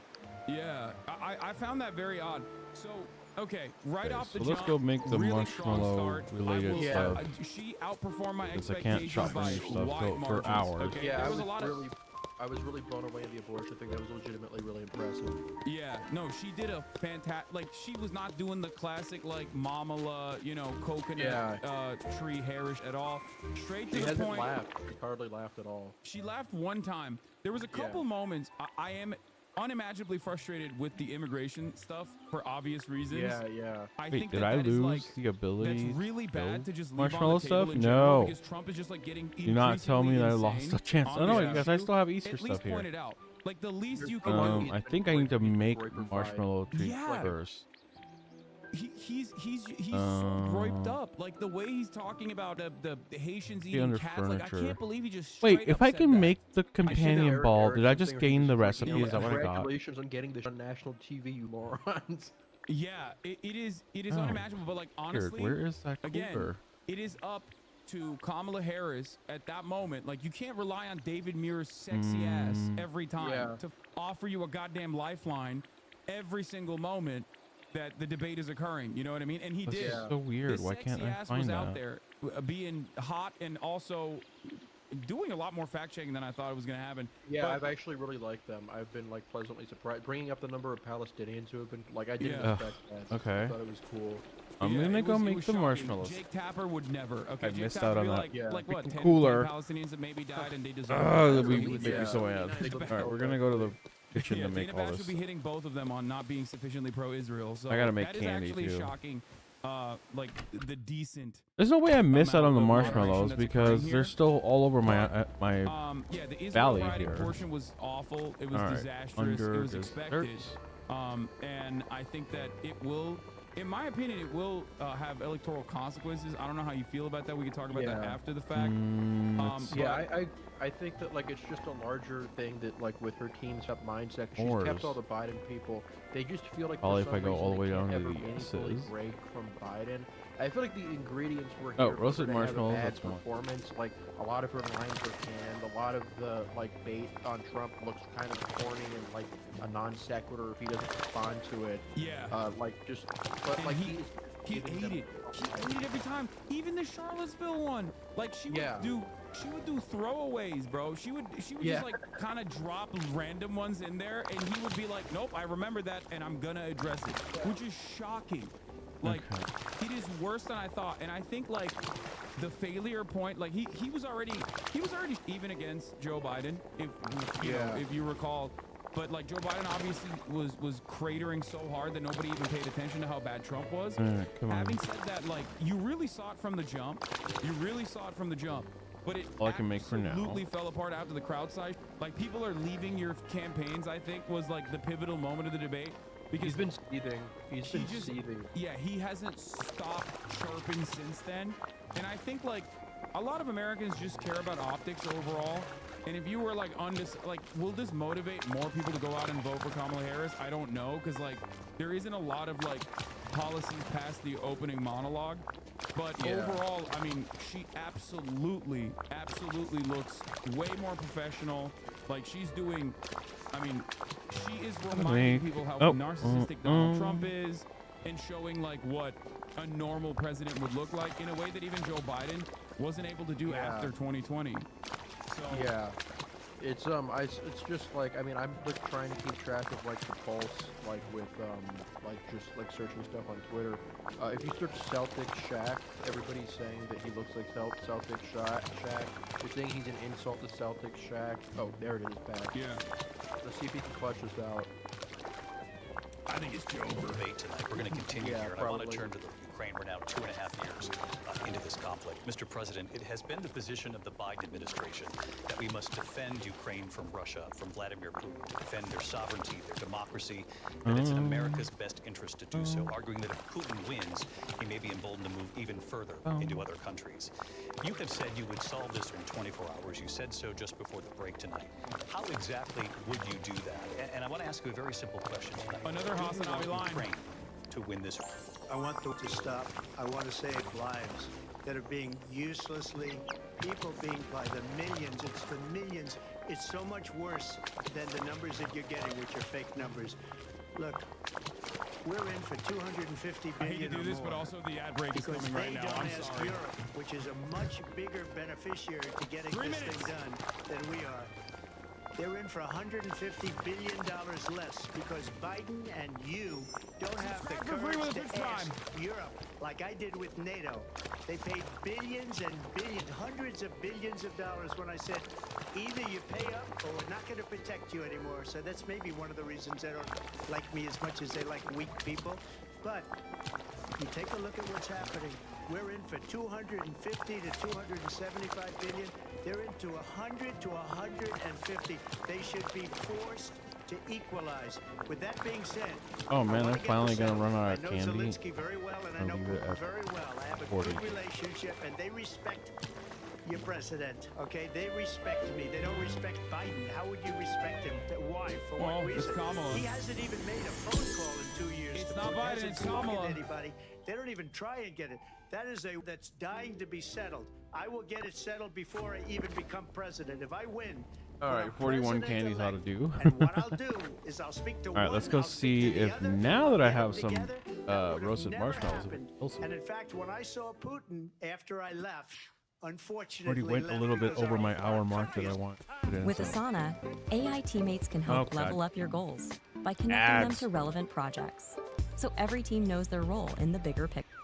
Yeah, I found that very odd. So, okay, right off the so jump, let's go make the really strong marshmallow start. related stuff. She outperformed my Because I expectations can't chop by any stuff wide for margins. hours. Okay, Yeah, there was a lot of. I was really blown away in the abortion thing. That was legitimately really impressive. Yeah, no, she did a fantastic. Like, she was not doing the classic like Mamala, coconut tree hairish at all. Straight to She the hasn't point. laughed. She hardly laughed at all. She laughed one time. There was a couple moments. I am unimaginably frustrated with the immigration stuff for obvious reasons. Yeah. I Wait, think did that I that is, lose like, the ability that's really to bad build to just leave on marshmallow the table stuff? in general No. because Trump is just like getting Do not tell me that I increasingly lost insane a chance. on Oh no, this because I issue. still have Easter At stuff least here. point it out. Like the least you can do. I think I need to make marshmallow treats Yeah. first. He's so griped up. Like the way he's talking about the Haitians eating under cats. Like I furniture. can't believe he just Wait, straight if up I said can that. make the companion Eric ball, did I Erickson just thing gain was the freaking recipe? out. Is that what I got? Congratulations on getting this on national TV, you morons. Yeah, it is Oh, unimaginable. But like weird. honestly, Where is that again, cooler? it is up to Kamala Harris at that moment. Like you can't rely on David Muir's sexy ass every time to offer you a goddamn lifeline every single moment that the debate is occurring. You know what I mean? And he This did. is so weird. His Why sexy can't I ass find was that? out there being hot and also doing a lot more fact checking than I thought it was going to happen. Yeah, But- I've actually really liked them. I've been like pleasantly surprised. Bringing up the number of Palestinians who have been I didn't Yeah. expect that. Okay. I thought it was cool. I'm Yeah, gonna it go was- it make was the shocking. marshmallows. Jake Tapper would never. Okay, I Jake missed Tapper out would on be that. like, Yeah. like what? 10 Cooler. Palestinians that maybe died and they deserve. Ah, it. that That's we what he would make say. me so mad. All right, we're gonna go to the kitchen Yeah, to make Dana all Bash this. would be hitting both of them on not being sufficiently pro-Israel. So I gotta make that is candy, actually too. shocking. Like the decent. There's no way I missed out on the amount of moderation marshmallows that's because occurring they're here. still all over my my Yeah, the Israel valley rioting here. portion was awful. It was All right, disastrous. under It was expected. desserts. And I think that it will, in my opinion, it will have electoral consequences. I don't know how you feel about that. We can talk about that after the fact. Yeah, I think that like it's just a larger thing that like with her team's up mindset. She's kept all the Biden people. They just feel like Probably for if I some go reason all the way they down can't to ever the meaningfully S's. break from Biden. I feel like the ingredients were Oh, here for roasted her to have marshmallows, a bad that's one. performance. Like a lot of her lines were canned. A lot of the like bait on Trump looks kind of corny and like a non sequitur if he doesn't respond to it. Yeah. Like just, but And like he he's ate it. He ate it every time. Even the Charlottesville one. Like she would do throwaways, bro. She would just like kind of drop random ones in there, and he would be like, "Nope, I remember that, and I'm gonna address it," which is shocking. Like it is worse than I thought, and I think like the failure point, like he was already even against Joe Biden, if you know, if you recall. But like Joe Biden obviously was cratering so hard that nobody even paid attention to how bad Trump was. Having said that, like you really saw it from the jump. But it All I can make for now. absolutely fell apart after the crowd side. Like people are leaving your campaigns. I think was like the pivotal moment of the debate. Because he's been seething. He's been seething. Yeah, he hasn't stopped chirping since then. And I think like a lot of Americans just care about optics overall. And if you were like will this motivate more people to go out and vote for Kamala Harris? I don't know, because like there isn't a lot of like policies past the opening monologue. But overall, I mean, she absolutely looks way more professional. Like she's doing, I mean, she is reminding people how narcissistic Donald Trump is, and showing like what a normal president would look like in a way that even Joe Biden wasn't able to do after 2020. So it's just like, I mean, I'm like trying to keep track of like the pulse, like with like just like searching stuff on Twitter. If you search Celtic Shaq, everybody's saying that he looks like Celtic Shaq. They're saying he's an insult to Celtic Shaq. Oh, there it is, back. Yeah. Let's see if he can clutch this out. I think it's Joe debate tonight. We're going to continue here, and I want to turn to the Ukraine. We're now 2.5 years into this conflict. Mr. President, it has been the position of the Biden administration that we must defend Ukraine from Russia, from Vladimir Putin, to defend their sovereignty, their democracy, and it's in America's best interest to do so, arguing that if Putin wins, he may be emboldened to move even further into other countries. You have said you would solve this in 24 hours. You said so just before the break tonight. How exactly would you do that? And I want to ask you a very simple question tonight. Another Hassanabi line. Ukraine to win this. I want them to stop. I want to save lives that are being uselessly, people being by the millions. It's the millions. It's so much worse than the numbers that you're getting, which are fake numbers. Look, we're in for 250 billion. I hate to do this, but also the ad break is coming right now. I'm sorry. Europe, which is a much bigger beneficiary to getting this thing done than we are. They're in for $150 billion less because Biden and you don't have the courage to ask Europe, like I did with NATO. They paid billions and billions, hundreds of billions of dollars when I said, either you pay up or we're not going to protect you anymore. So that's maybe one of the reasons they don't like me as much as they like weak people. But you take a look at what's happening. We're in for 250 to 275 billion. They're into 100 to 150. They should be forced to equalize. With that being said, oh man, I'm finally gonna run out of candy. I know Zelensky very well, and I know Putin very well. I have a 40. good relationship, and they respect your president. Okay, they respect me. They don't respect Biden. How would you respect him? Why? For what reason? He hasn't even made a phone call in 2 years. It's not Biden. It's Kamala. Anybody? They don't even try and get it. That is that's dying to be settled. I will get it settled before I even become president. If I win. All right, 41 candies how to do. And what I'll do is I'll speak to all right, let's go see if now that I have some roasted marshmallows. And in fact, when I saw Putin after I left, already unfortunately, went a little bit over my hour mark that I want. With Asana, AI teammates can help level up your goals by connecting them to relevant projects, so every team knows their role in the bigger picture.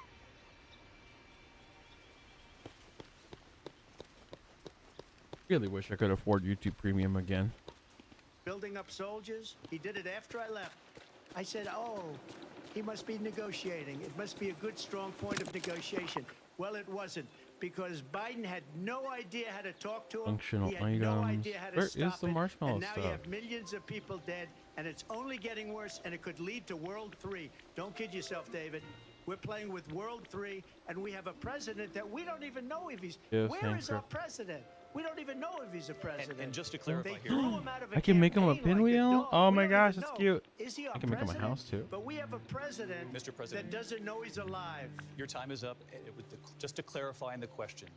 Really wish I could afford YouTube Premium again. building up soldiers. He did it after I left. I said, oh, he must be negotiating. It must be a good, strong point of negotiation. Well, it wasn't, because Biden had no idea how to talk to him. Functional He had no items. idea how to Where stop is the it. marshmallow And now you stuff? have millions of people dead, and it's only getting worse, and it could lead to World 3. Don't kid yourself, David. We're playing with World 3, and we have a president that we don't even know if he's... Yes, Where is thank our president? We don't even know if he's a president. And just to clarify They here, threw him out of a I can make him a campaign like pinwheel? dog. Oh We my don't gosh, even that's know. cute. Is he our I can make him a president? house too. But we have a president, Mr. President, that doesn't know he's alive. your time is up. Just to clarify in the question,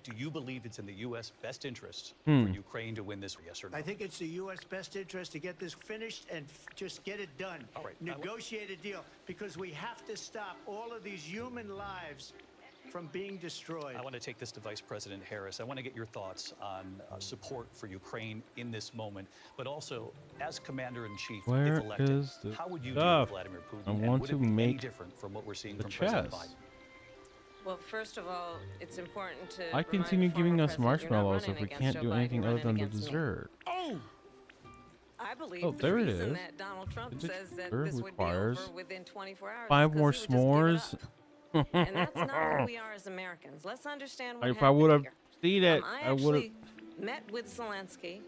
do you believe it's in the U.S. best interest for Ukraine to win this, yes or no? I think it's the U.S. best interest to get this finished and just get it done. All right. Negotiate a deal, because we have to stop all of these human lives from being destroyed. I want to take this to Vice President Harris. I want to get your thoughts on support for Ukraine in this moment, but also as Commander-in-Chief, Where if elected, is the how would you deal stuff? with Vladimir Putin? I and want would to it be any make different from what we're seeing the from President chest. Biden? Well, first of all, it's important to I continue remind giving former us president, you're not marshmallows if running we against can't Joe do Biden, anything you're other than running the against me. dessert. I believe Oh, the there it reason is. that Donald Trump The says that dessert this would be requires over within 24 hours 5 is more 'cause he would just give it s'mores. up. And that's not who we are as Americans. Let's understand what If I happened would have here. seen it, I I would have. actually met with Zelensky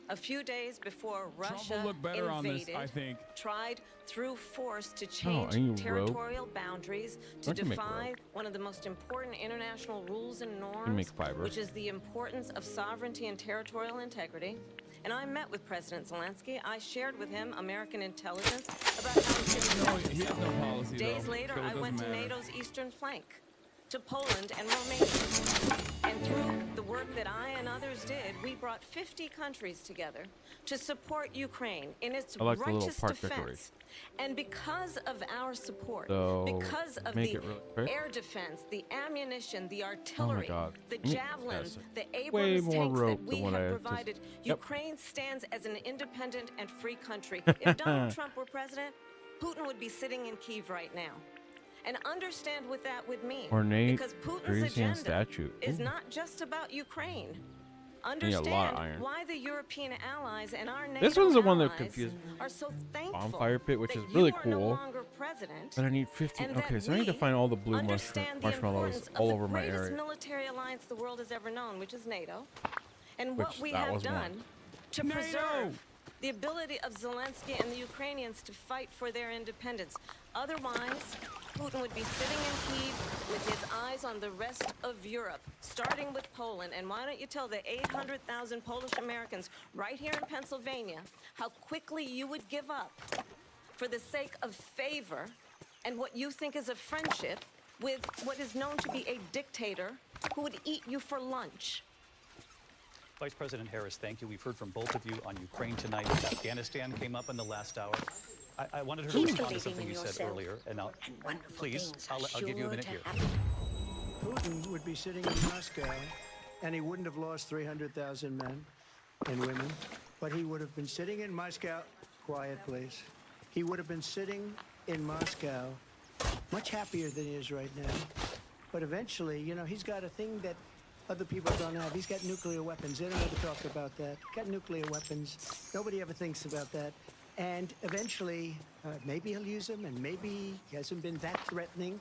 a few days before Trump Russia will look better on invaded, this, I think. tried through force to Oh, change are you rogue? territorial boundaries, to Don't you make defy rogue? one of the most important international rules and make norms, fiber. which is the importance of sovereignty and territorial integrity. And I met with President Zelensky. I shared with him American intelligence about how he should conduct He has no himself. policy, Days though, later, so it I doesn't went to matter. NATO's eastern flank, to Poland and Romania. And through the work that I and others did, we brought 50 countries together to support Ukraine in its I like the little righteous park defense. decoration. And because of our support, So, because of make the it really quick. air defense, the ammunition, the artillery, God. the Let me- javelins, that's the way Abrams more tanks rope that than we what I have have to- provided, Yep. Ukraine stands as an independent and free country. If Donald Trump were president, Putin would be sitting in Kyiv right now. And understand what that would mean. Ornate because Putin's Grecian agenda statue. is Ooh. not just about Ukraine. need a lot of Understand iron. why the European allies and our NATO This one's the one that allies confused me. are so thankful Bonfire pit, which that is really you are no cool. longer president, But I need 15. and Okay, that so I need to we find all the blue understand the marshmallows importance all of over the my greatest area. military alliance the world has ever known, which is NATO, and what Which we that have was one. done to NATO! preserve the ability of Zelensky and the Ukrainians to fight for their independence. Otherwise, Putin would be sitting in Kyiv with his eyes on the rest of Europe, starting with Poland. And why don't you tell the 800,000 Polish Americans right here in Pennsylvania how quickly you would give up for the sake of favor and what you think is a friendship with what is known to be a dictator who would eat you for lunch. Vice President Harris, thank you. We've heard from both of you on Ukraine tonight. Afghanistan came up in the last hour. I wanted her to Keep respond to believing something in you said yourself, earlier, and I'll, and wonderful please, things are I'll give you a sure minute to here. happen. Putin would be sitting in Moscow, and he wouldn't have lost 300,000 men and women, but he would have been sitting in Moscow. Quiet, please. He would have been sitting in Moscow, much happier than he is right now. But eventually, you know, he's got a thing that other people don't have. He's got nuclear weapons. They don't ever talk about that. Got nuclear weapons. Nobody ever thinks about that. And eventually, maybe he'll use them, and maybe he hasn't been that threatening,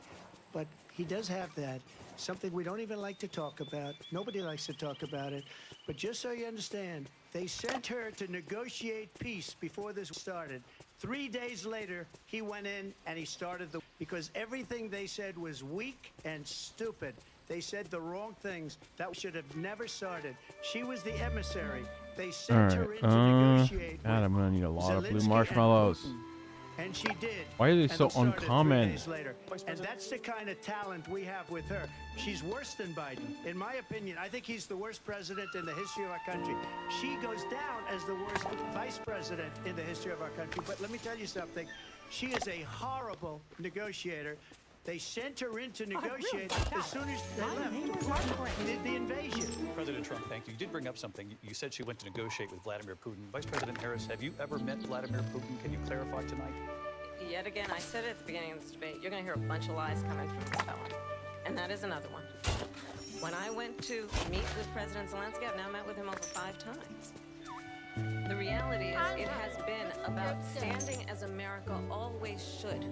but he does have that. Something we don't even like to talk about. Nobody likes to talk about it. But just so you understand, they sent her to negotiate peace before this started. 3 days later, he went in and he started because everything they said was weak and stupid. They said the wrong things. That should have never started. She was the emissary. They sent her in to negotiate. God, I'm gonna need a lot of blue Zelensky marshmallows. And she did. Why are they And so it started 3 uncommon? days later. And that's the kind of talent we have with her. She's worse than Biden. In my opinion, I think he's the worst president in the history of our country. She goes down as the worst vice president in the history of our country. But let me tell you something. She is a horrible negotiator. They sent her in to negotiate as soon as they left. Did the invasion. President Trump, thank you. You did bring up something. You said she went to negotiate with Vladimir Putin. Vice President Harris, have you ever met Vladimir Putin? Can you clarify tonight? Yet again, I said it at the beginning of this debate, you're going to hear a bunch of lies coming from this fellow. And that is another one. When I went to meet with President Zelensky, I've now met with him over 5 times. The reality is, about standing as America always should,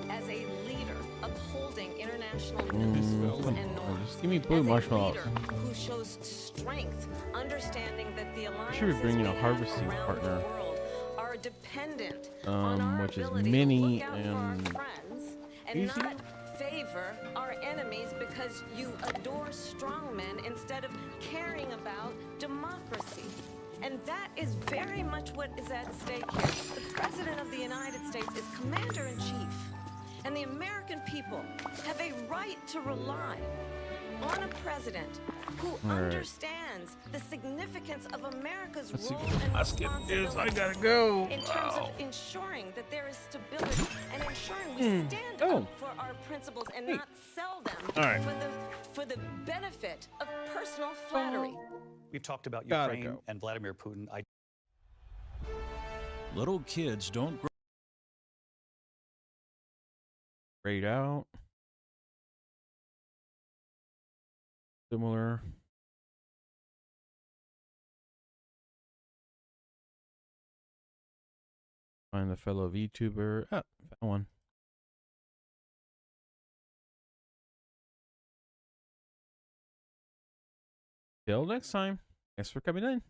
as a leader upholding international rules and norms. Just give me blue marshmallows. As a leader who shows strength, understanding that the alliances Should be bringing a we have harvesting around partner. the world are dependent on our Which is ability Minnie to look out for our and friends and Easy? not favor our enemies because you adore strongmen instead of caring about democracy. And that is very much what is at stake here. The President of the United States is Commander-in-Chief, and the American people have a right to rely on a president who understands the significance of America's role and responsibility I gotta go. in terms of ensuring that there is stability and ensuring we stand up for our principles and not sell them for the benefit of personal flattery. We've talked about Gotta Ukraine go. and Vladimir Putin. Little kids don't grow. Grayed out. Similar. Find the fellow VTuber. Ah, found one. Till next time. Thanks for coming in.